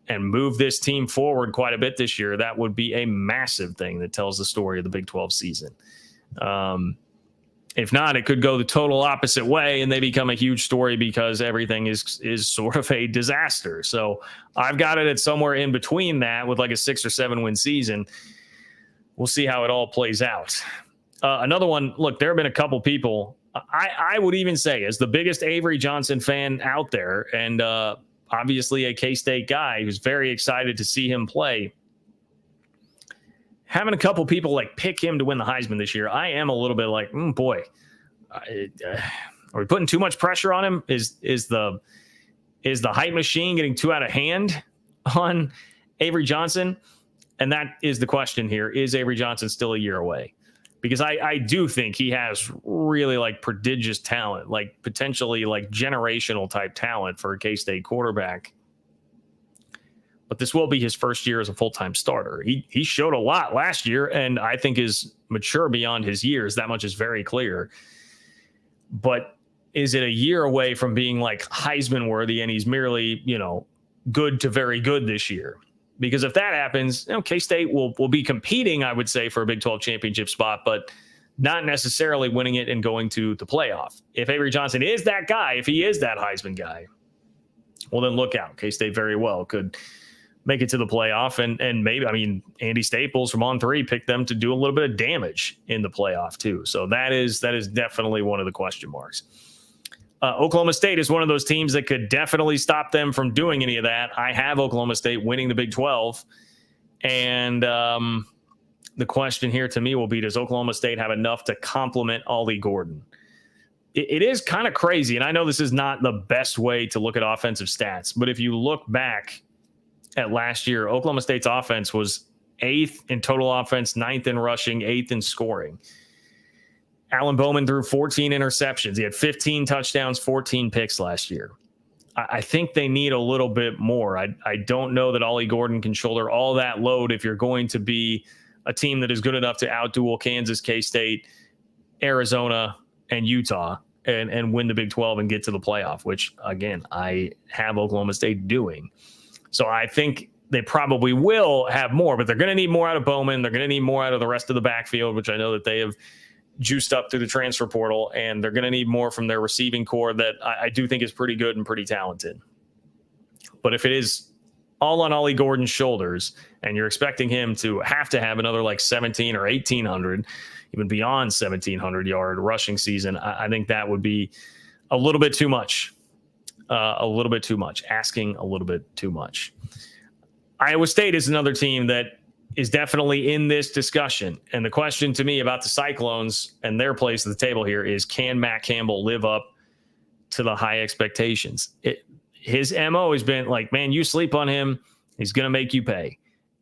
and move this team forward quite a bit this year, that would be a massive thing that tells the story of the Big 12 season. If not, it could go the total opposite way and they become a huge story because everything is sort of a disaster. So I've got it at somewhere in between that with like a 6 or 7 win season. We'll see how it all plays out. Another one, look, there have been a couple people. I would even say, as the biggest Avery Johnson fan out there, and obviously a K-State guy who's very excited to see him play, having a couple people like pick him to win the Heisman this year, I am a little bit like, boy, are we putting too much pressure on him? Is the hype machine getting too out of hand on Avery Johnson? And that is the question here. Is Avery Johnson still a year away? Because I do think he has really like prodigious talent, like potentially like generational type talent for a K-State quarterback. But this will be his first year as a full-time starter. He showed a lot last year, and I think is mature beyond his years. That much is very clear. But is it a year away from being like Heisman worthy, and he's merely, good to very good this year? Because if that happens, K-State will be competing, I would say, for a Big 12 championship spot, but not necessarily winning it and going to the playoff. If Avery Johnson is that guy, if he is that Heisman guy, well, then look out. K-State very well could make it to the playoff. And maybe, I mean, Andy Staples from On 3 picked them to do a little bit of damage in the playoff too. So that is definitely one of the question marks. Oklahoma State is one of those teams that could definitely stop them from doing any of that. I have Oklahoma State winning the Big 12. And the question here to me will be, does Oklahoma State have enough to complement Ollie Gordon? It is kind of crazy, and I know this is not the best way to look at offensive stats, but if you look back at last year, Oklahoma State's offense was 8th in total offense, 9th in rushing, 8th in scoring. Alan Bowman threw 14 interceptions. He had 15 touchdowns, 14 picks last year. I think they need a little bit more. I don't know that Ollie Gordon can shoulder all that load if you're going to be a team that is good enough to outduel Kansas, K-State, Arizona, and Utah and win the Big 12 and get to the playoff, which, again, I have Oklahoma State doing. So I think they probably will have more, but they're going to need more out of Bowman. They're going to need more out of the rest of the backfield, which I know that they have juiced up through the transfer portal, and they're going to need more from their receiving core that I do think is pretty good and pretty talented. But if it is all on Ollie Gordon's shoulders and you're expecting him to have another like 17 or 1,800, even beyond 1,700 yard rushing season, I think that would be a little bit too much. Asking a little bit too much. Iowa State is another team that is definitely in this discussion. And the question to me about the Cyclones and their place at the table here is, can Matt Campbell live up to the high expectations? His MO has been like, man, you sleep on him, he's going to make you pay.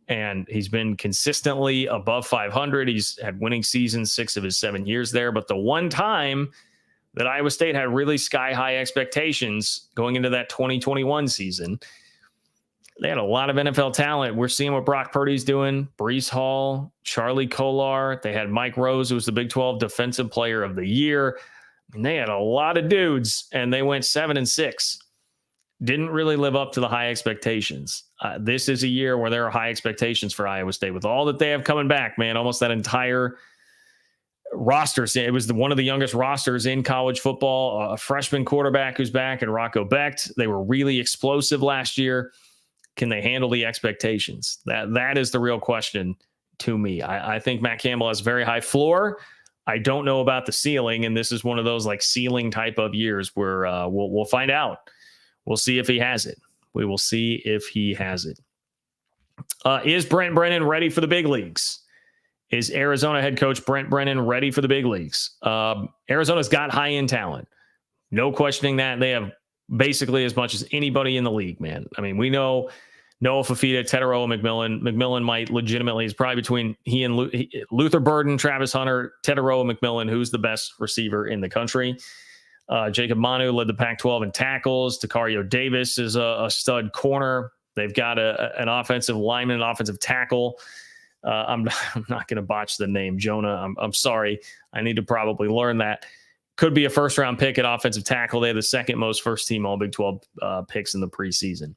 And he's been consistently above 500. He's had winning seasons 6 of his 7 years there. But the one time that Iowa State had really sky-high expectations going into that 2021 season, they had a lot of NFL talent. We're seeing what Brock Purdy's doing, Breece Hall, Charlie Kolar. They had Mike Rose, who was the Big 12 Defensive Player of the Year. And they had a lot of dudes, and they went 7-6. Didn't really live up to the high expectations. This is a year where there are high expectations for Iowa State with all that they have coming back, man. Almost that entire roster. It was one of the youngest rosters in college football. A freshman quarterback who's back, and Rocco Becht. They were really explosive last year. Can they handle the expectations? That is the real question to me. I think Matt Campbell has a very high floor. I don't know about the ceiling, and this is one of those like ceiling type of years where we'll find out. We'll see if he has it. We will see if he has it. Is Brent Brennan ready for the big leagues? Is Arizona head coach Brent Brennan ready for the big leagues? Arizona's got high-end talent. No questioning that. They have basically as much as anybody in the league, man. I mean, we know Noah Fafita, Tetaroa McMillan. McMillan might legitimately, is probably between he and Luther Burden, Travis Hunter, Tetaroa McMillan, who's the best receiver in the country. Jacob Manu led the Pac-12 in tackles. Takario Davis is a stud corner. They've got an offensive lineman, an offensive tackle. I'm not going to botch the name, Jonah. I'm sorry. I need to probably learn that. Could be a first-round pick at offensive tackle. They have the second most first-team All-Big 12 picks in the preseason.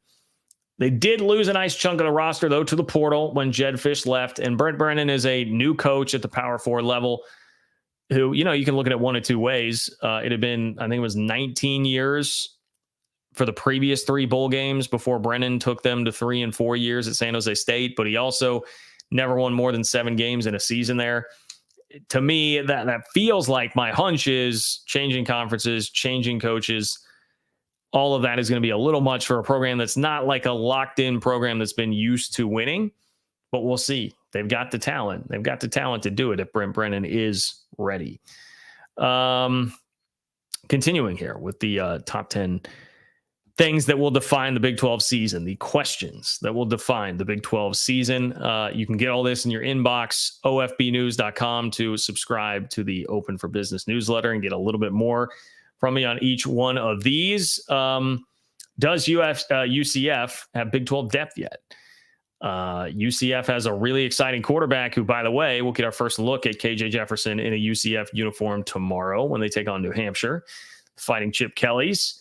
They did lose a nice chunk of the roster, though, to the portal when Jed Fish left. And Brent Brennan is a new coach at the Power 4 level who, you can look at it one of two ways. It had been, I think it was 19 years for the previous 3 bowl games before Brennan took them to 3 and 4 years at San Jose State. But he also never won more than 7 games in a season there. To me, that feels like, my hunch is, changing conferences, changing coaches, all of that is going to be a little much for a program that's not like a locked-in program that's been used to winning. But we'll see. They've got the talent. They've got the talent to do it if Brent Brennan is ready. Continuing here with the top 10 things that will define the Big 12 season, the questions that will define the Big 12 season. You can get all this in your inbox, ofbnews.com, to subscribe to the Open for Business newsletter and get a little bit more from me on each one of these. Does UCF have Big 12 depth yet? UCF has a really exciting quarterback who, by the way, we'll get our first look at KJ Jefferson in a UCF uniform tomorrow when they take on New Hampshire, fighting Chip Kelly's.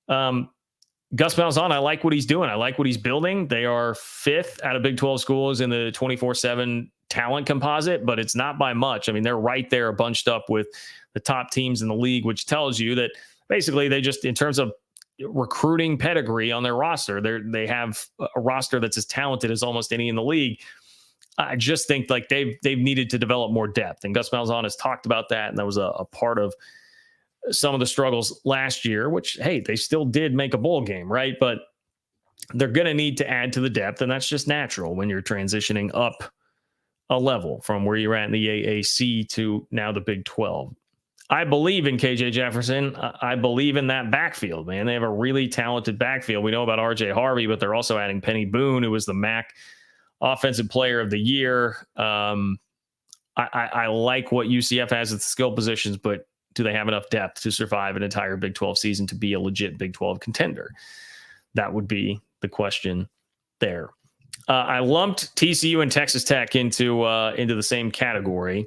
Gus Malzahn, I like what he's doing. I like what he's building. They are 5th out of Big 12 schools in the 24/7 talent composite, but it's not by much. I mean, they're right there bunched up with the top teams in the league, which tells you that basically they just, in terms of recruiting pedigree on their roster, they have a roster that's as talented as almost any in the league. I just think like they've needed to develop more depth, and Gus Malzahn has talked about that, and that was a part of some of the struggles last year, which, hey, they still did make a bowl game, right? But they're going to need to add to the depth, and that's just natural when you're transitioning up a level from where you're at in the AAC to now the Big 12. I believe in KJ Jefferson. I believe in that backfield, man. They have a really talented backfield. We know about RJ Harvey, but they're also adding Penny Boone, who was the MAC Offensive Player of the Year. I like what UCF has at the skill positions, but do they have enough depth to survive an entire Big 12 season to be a legit Big 12 contender? That would be the question there. I lumped TCU and Texas Tech into the same category.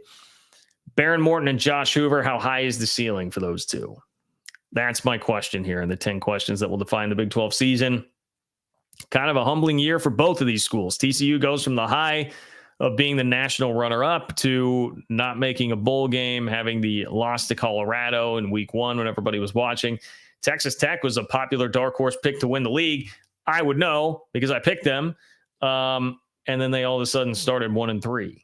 Baron Morton and Josh Hoover, how high is the ceiling for those two? That's my question here in the 10 questions that will define the Big 12 season. Kind of a humbling year for both of these schools. TCU goes from the high of being the national runner-up to not making a bowl game, having the loss to Colorado in week 1 when everybody was watching. Texas Tech was a popular dark horse pick to win the league. I would know because I picked them. And then they all of a sudden started 1-3.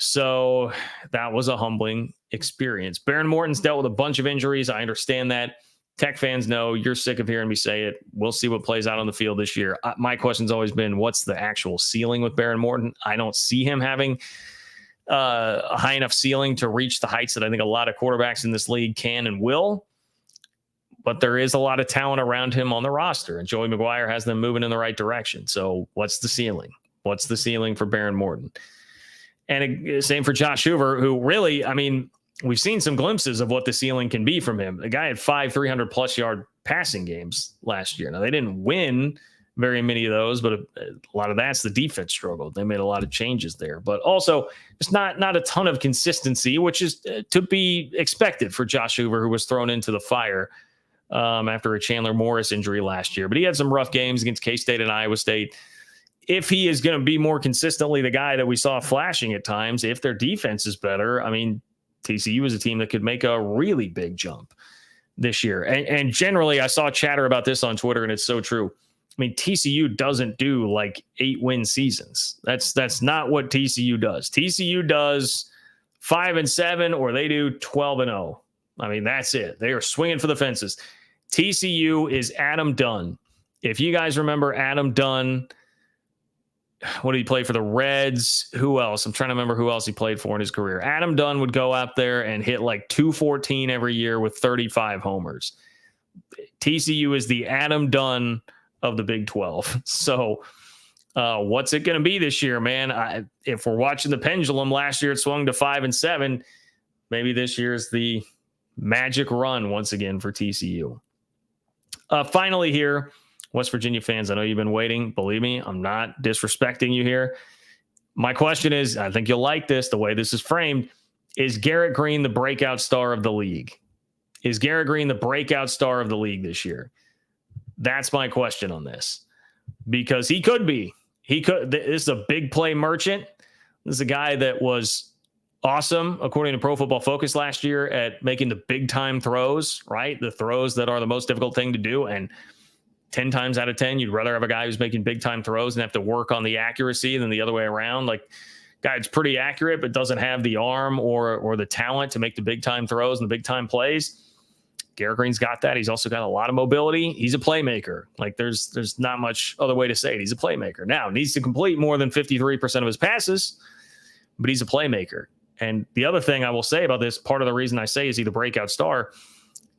So that was a humbling experience. Baron Morton's dealt with a bunch of injuries. I understand that. Tech fans know, you're sick of hearing me say it. We'll see what plays out on the field this year. My question's always been, what's the actual ceiling with Baron Morton? I don't see him having a high enough ceiling to reach the heights that I think a lot of quarterbacks in this league can and will. But there is a lot of talent around him on the roster, and Joey McGuire has them moving in the right direction. So what's the ceiling? What's the ceiling for Baron Morton? And same for Josh Hoover, who really, I mean, we've seen some glimpses of what the ceiling can be from him. The guy had 5 300-plus yard passing games last year. Now, they didn't win very many of those, but a lot of that's the defense struggle. They made a lot of changes there. But also, it's not a ton of consistency, which is to be expected for Josh Hoover, who was thrown into the fire after a Chandler Morris injury last year. But he had some rough games against K-State and Iowa State. If he is going to be more consistently the guy that we saw flashing at times, if their defense is better, I mean, TCU is a team that could make a really big jump this year. And generally, I saw chatter about this on Twitter, and it's so true. I mean, TCU doesn't do like 8-win seasons. That's not what TCU does. TCU does 5-7, or they do 12-0. I mean, that's it. They are swinging for the fences. TCU is Adam Dunn. If you guys remember Adam Dunn, what did he play for? The Reds? Who else? I'm trying to remember who else he played for in his career. Adam Dunn would go out there and hit like 214 every year with 35 homers. TCU is the Adam Dunn of the Big 12. So what's it going to be this year, man? If we're watching the pendulum, last year it swung to 5-7. Maybe this year's the magic run once again for TCU. Finally here, West Virginia fans, I know you've been waiting. Believe me, I'm not disrespecting you here. My question is, I think you'll like this, the way this is framed. Is Garrett Green the breakout star of the league? Is Garrett Green the breakout star of the league this year? That's my question on this. Because he could be. He could. This is a big play merchant. This is a guy that was awesome, according to Pro Football Focus last year, at making the big time throws, right? The throws that are the most difficult thing to do. And 10 times out of 10, you'd rather have a guy who's making big time throws and have to work on the accuracy than the other way around. Like, guy's pretty accurate, but doesn't have the arm or the talent to make the big time throws and the big time plays. Garrett Green's got that. He's also got a lot of mobility. He's a playmaker. Like, there's not much other way to say it. He's a playmaker. Now, needs to complete more than 53% of his passes, but he's a playmaker. And the other thing I will say about this, part of the reason I say is he the breakout star,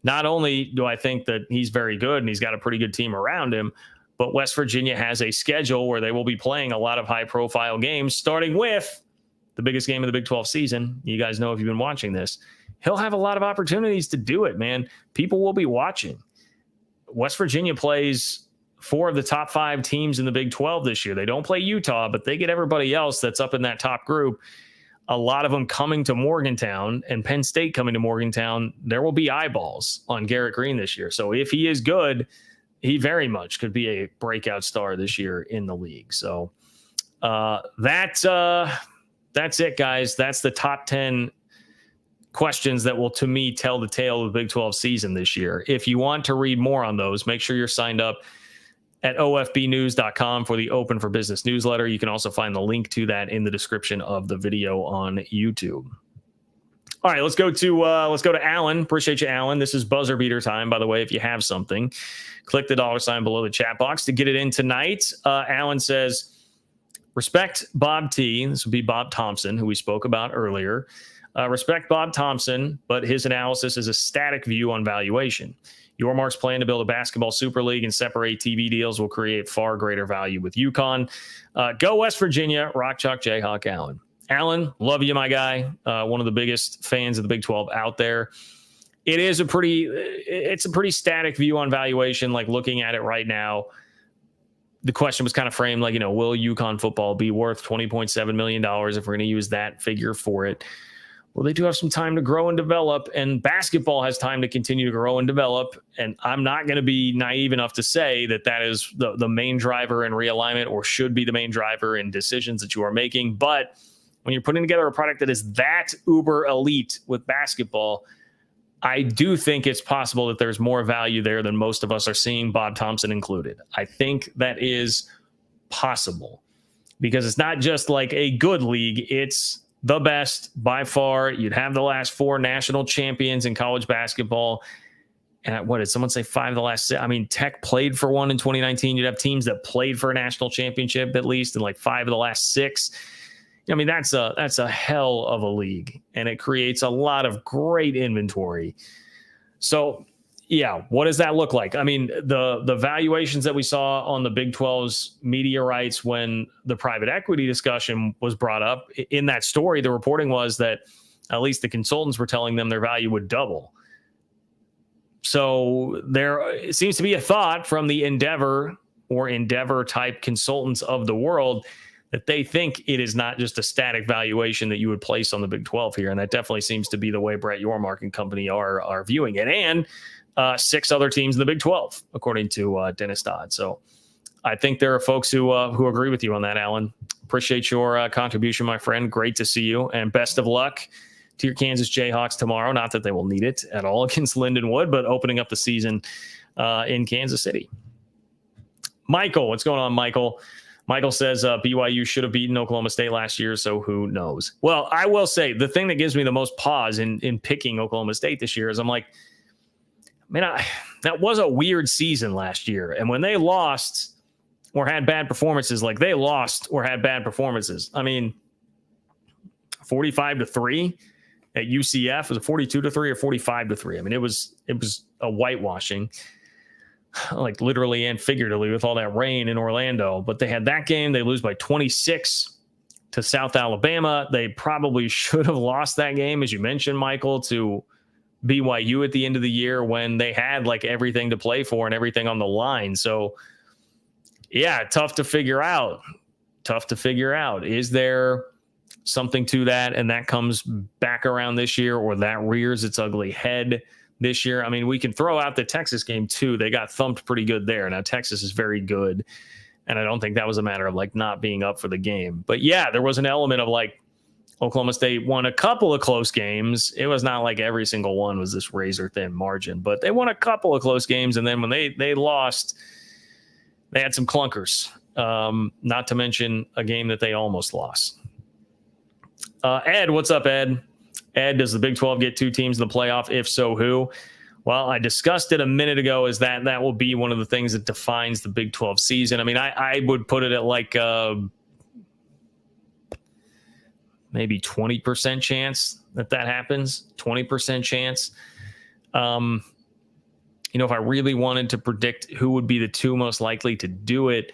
not only do I think that he's very good and he's got a pretty good team around him, but West Virginia has a schedule where they will be playing a lot of high-profile games, starting with the biggest game of the Big 12 season. You guys know if you've been watching this. He'll have a lot of opportunities to do it, man. People will be watching. West Virginia plays 4 of the top 5 teams in the Big 12 this year. They don't play Utah, but they get everybody else that's up in that top group. A lot of them coming to Morgantown, and Penn State coming to Morgantown. There will be eyeballs on Garrett Green this year. So if he is good, he very much could be a breakout star this year in the league. So that's that's it, guys. That's the top 10 questions that will, to me, tell the tale of the Big 12 season this year. If you want to read more on those, make sure you're signed up at ofbnews.com for the Open for Business newsletter. You can also find the link to that in the description of the video on YouTube. All right, let's go to Alan. Appreciate you, Alan. This is buzzer beater time, by the way. If you have something, click the $ below the chat box to get it in tonight. Alan says, respect Bob T. This would be Bob Thompson, who we spoke about earlier. Respect Bob Thompson, but his analysis is a static view on valuation. Yormark's plan to build a basketball super league and separate TV deals will create far greater value with UConn. Go West Virginia, Rock Chalk Jayhawk Allen. Alan, love you, my guy. One of the biggest fans of the Big 12 out there. It's a pretty static view on valuation. Like, looking at it right now, the question was kind of framed like, will UConn football be worth $20.7 million if we're going to use that figure for it? Well, they do have some time to grow and develop, and basketball has time to continue to grow and develop. And I'm not going to be naive enough to say that is the main driver in realignment, or should be the main driver in decisions that you are making. But when you're putting together a product that is that uber elite with basketball, I do think it's possible that there's more value there than most of us are seeing, Bob Thompson included. I think that is possible, because it's not just like a good league. It's the best by far. You'd have the last 4 national champions in college basketball. And what did someone say? 5 of the last 6? I mean, Tech played for one in 2019. You'd have teams that played for a national championship at least in like 5 of the last 6. I mean, that's a hell of a league, and it creates a lot of great inventory. So, yeah, what does that look like? I mean, the valuations that we saw on the Big 12's media rights when the private equity discussion was brought up, in that story, the reporting was that at least the consultants were telling them their value would double. So there seems to be a thought from the Endeavor type consultants of the world that they think it is not just a static valuation that you would place on the Big 12 here. And that definitely seems to be the way Brett Yormark and company are viewing it. And 6 other teams in the Big 12, according to Dennis Dodd. So I think there are folks who agree with you on that, Alan. Appreciate your contribution, my friend. Great to see you, and best of luck to your Kansas Jayhawks tomorrow. Not that they will need it at all against Lindenwood, but opening up the season in Kansas City. Michael, what's going on, Michael? Michael says BYU should have beaten Oklahoma State last year, so who knows? Well, I will say the thing that gives me the most pause in picking Oklahoma State this year is I'm like, man, that was a weird season last year. And when they lost or had bad performances, like they lost or had bad performances, I mean, 45-3 at UCF, was it 42-3 or 45-3? I mean, it was a whitewashing, like literally and figuratively, with all that rain in Orlando. But they had that game. They lose by 26 to South Alabama. They probably should have lost that game, as you mentioned, Michael, to BYU at the end of the year when they had like everything to play for and everything on the line. So yeah, tough to figure out. Is there something to that, and that comes back around this year, or that rears its ugly head this year? I mean, we can throw out the Texas game too. They got thumped pretty good there. Now Texas is very good, and I don't think that was a matter of like not being up for the game. But yeah, there was an element of like Oklahoma State won a couple of close games. It was not like every single one was this razor thin margin, but they won a couple of close games. And then when they lost, they had some clunkers, not to mention a game that they almost lost. Ed, what's up, Ed? Ed, does the Big 12 get 2 teams in the playoff? If so, who? Well, I discussed it a minute ago, is that will be one of the things that defines the Big 12 season. I mean, I would put it at like maybe 20% chance that happens, 20% chance. If I really wanted to predict who would be the 2 most likely to do it,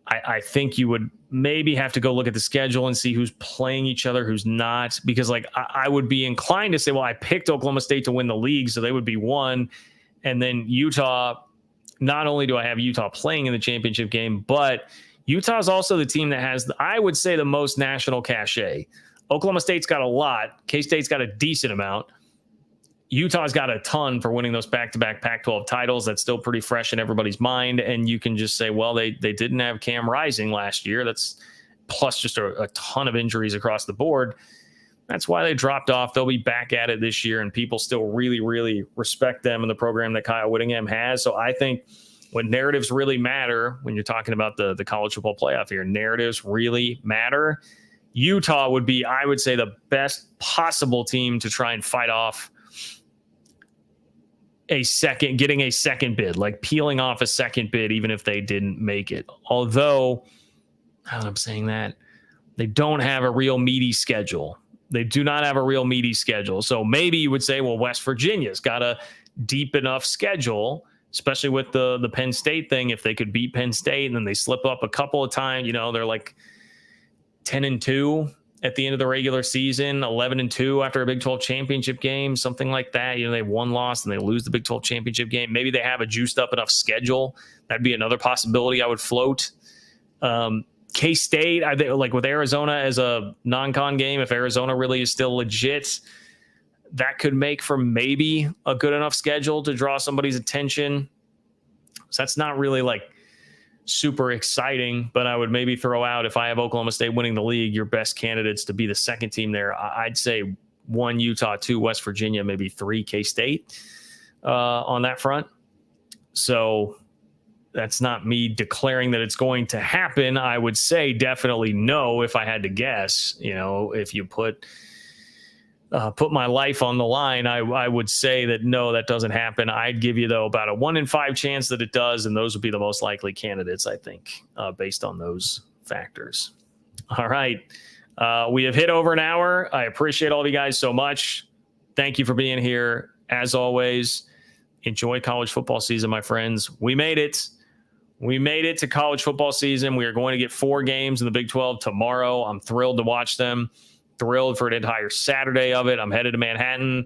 I think you would maybe have to go look at the schedule and see who's playing each other, who's not, because like I would be inclined to say, well, I picked Oklahoma State to win the league, so they would be 1. And then Utah, not only do I have Utah playing in the championship game, but Utah is also the team that has, I would say, the most national cachet. Oklahoma State's got a lot. K-State's got a decent amount. Utah's got a ton for winning those back-to-back Pac-12 titles. That's still pretty fresh in everybody's mind. And you can just say, well, they didn't have Cam Rising last year. That's plus just a ton of injuries across the board. That's why they dropped off. They'll be back at it this year, and people still really, really respect them and the program that Kyle Whittingham has. So I think when narratives really matter, when you're talking about the college football playoff here, narratives really matter. Utah would be, I would say, the best possible team to try and fight off getting a second bid, like peeling off a second bid, even if they didn't make it. Although, how I'm saying that, they don't have a real meaty schedule. They do not have a real meaty schedule. So maybe you would say, well, West Virginia's got a deep enough schedule, especially with the Penn State thing. If they could beat Penn State and then they slip up a couple of times, they're like 10-2 at the end of the regular season, 11-2 after a Big 12 championship game, something like that. They have one loss and they lose the Big 12 championship game. Maybe they have a juiced up enough schedule. That'd be another possibility I would float. K-State, I think, like with Arizona as a non-con game, if Arizona really is still legit, that could make for maybe a good enough schedule to draw somebody's attention. So that's not really like super exciting, but I would maybe throw out, if I have Oklahoma State winning the league, your best candidates to be the second team there. I'd say 1 Utah, 2 West Virginia, maybe 3 K-State on that front. So that's not me declaring that it's going to happen. I would say definitely no if I had to guess. If you put my life on the line, I would say that no, that doesn't happen. I'd give you, though, about a 1 in 5 chance that it does, and those would be the most likely candidates, I think, based on those factors. All right. We have hit over an hour. I appreciate all of you guys so much. Thank you for being here. As always, enjoy college football season, my friends. We made it. We made it to college football season. We are going to get 4 games in the Big 12 tomorrow. I'm thrilled to watch them. Thrilled for an entire Saturday of it. I'm headed to Manhattan,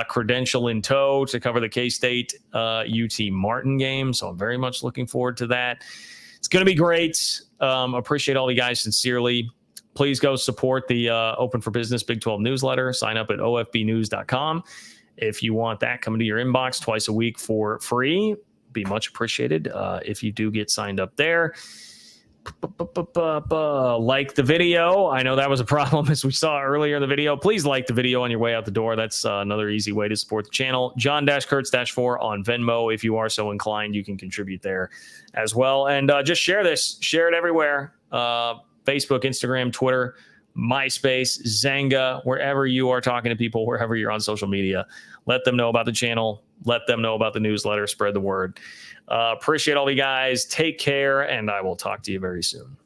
credential in tow to cover the K-State UT Martin game. So I'm very much looking forward to that. It's going to be great. Appreciate all you guys sincerely. Please go support the Open for Business Big 12 newsletter. Sign up at ofbnews.com. If you want that coming to your inbox twice a week for free, be much appreciated if you do get signed up there. Like the video. I know that was a problem as we saw earlier in the video. Please like the video on your way out the door. That's another easy way to support the channel. John-Kurtz-4 on Venmo. If you are so inclined, you can contribute there as well. And just share this. Share it everywhere. Facebook, Instagram, Twitter, MySpace, Zanga, wherever you are talking to people, wherever you're on social media. Let them know about the channel. Let them know about the newsletter. Spread the word. Appreciate all you guys. Take care, and I will talk to you very soon.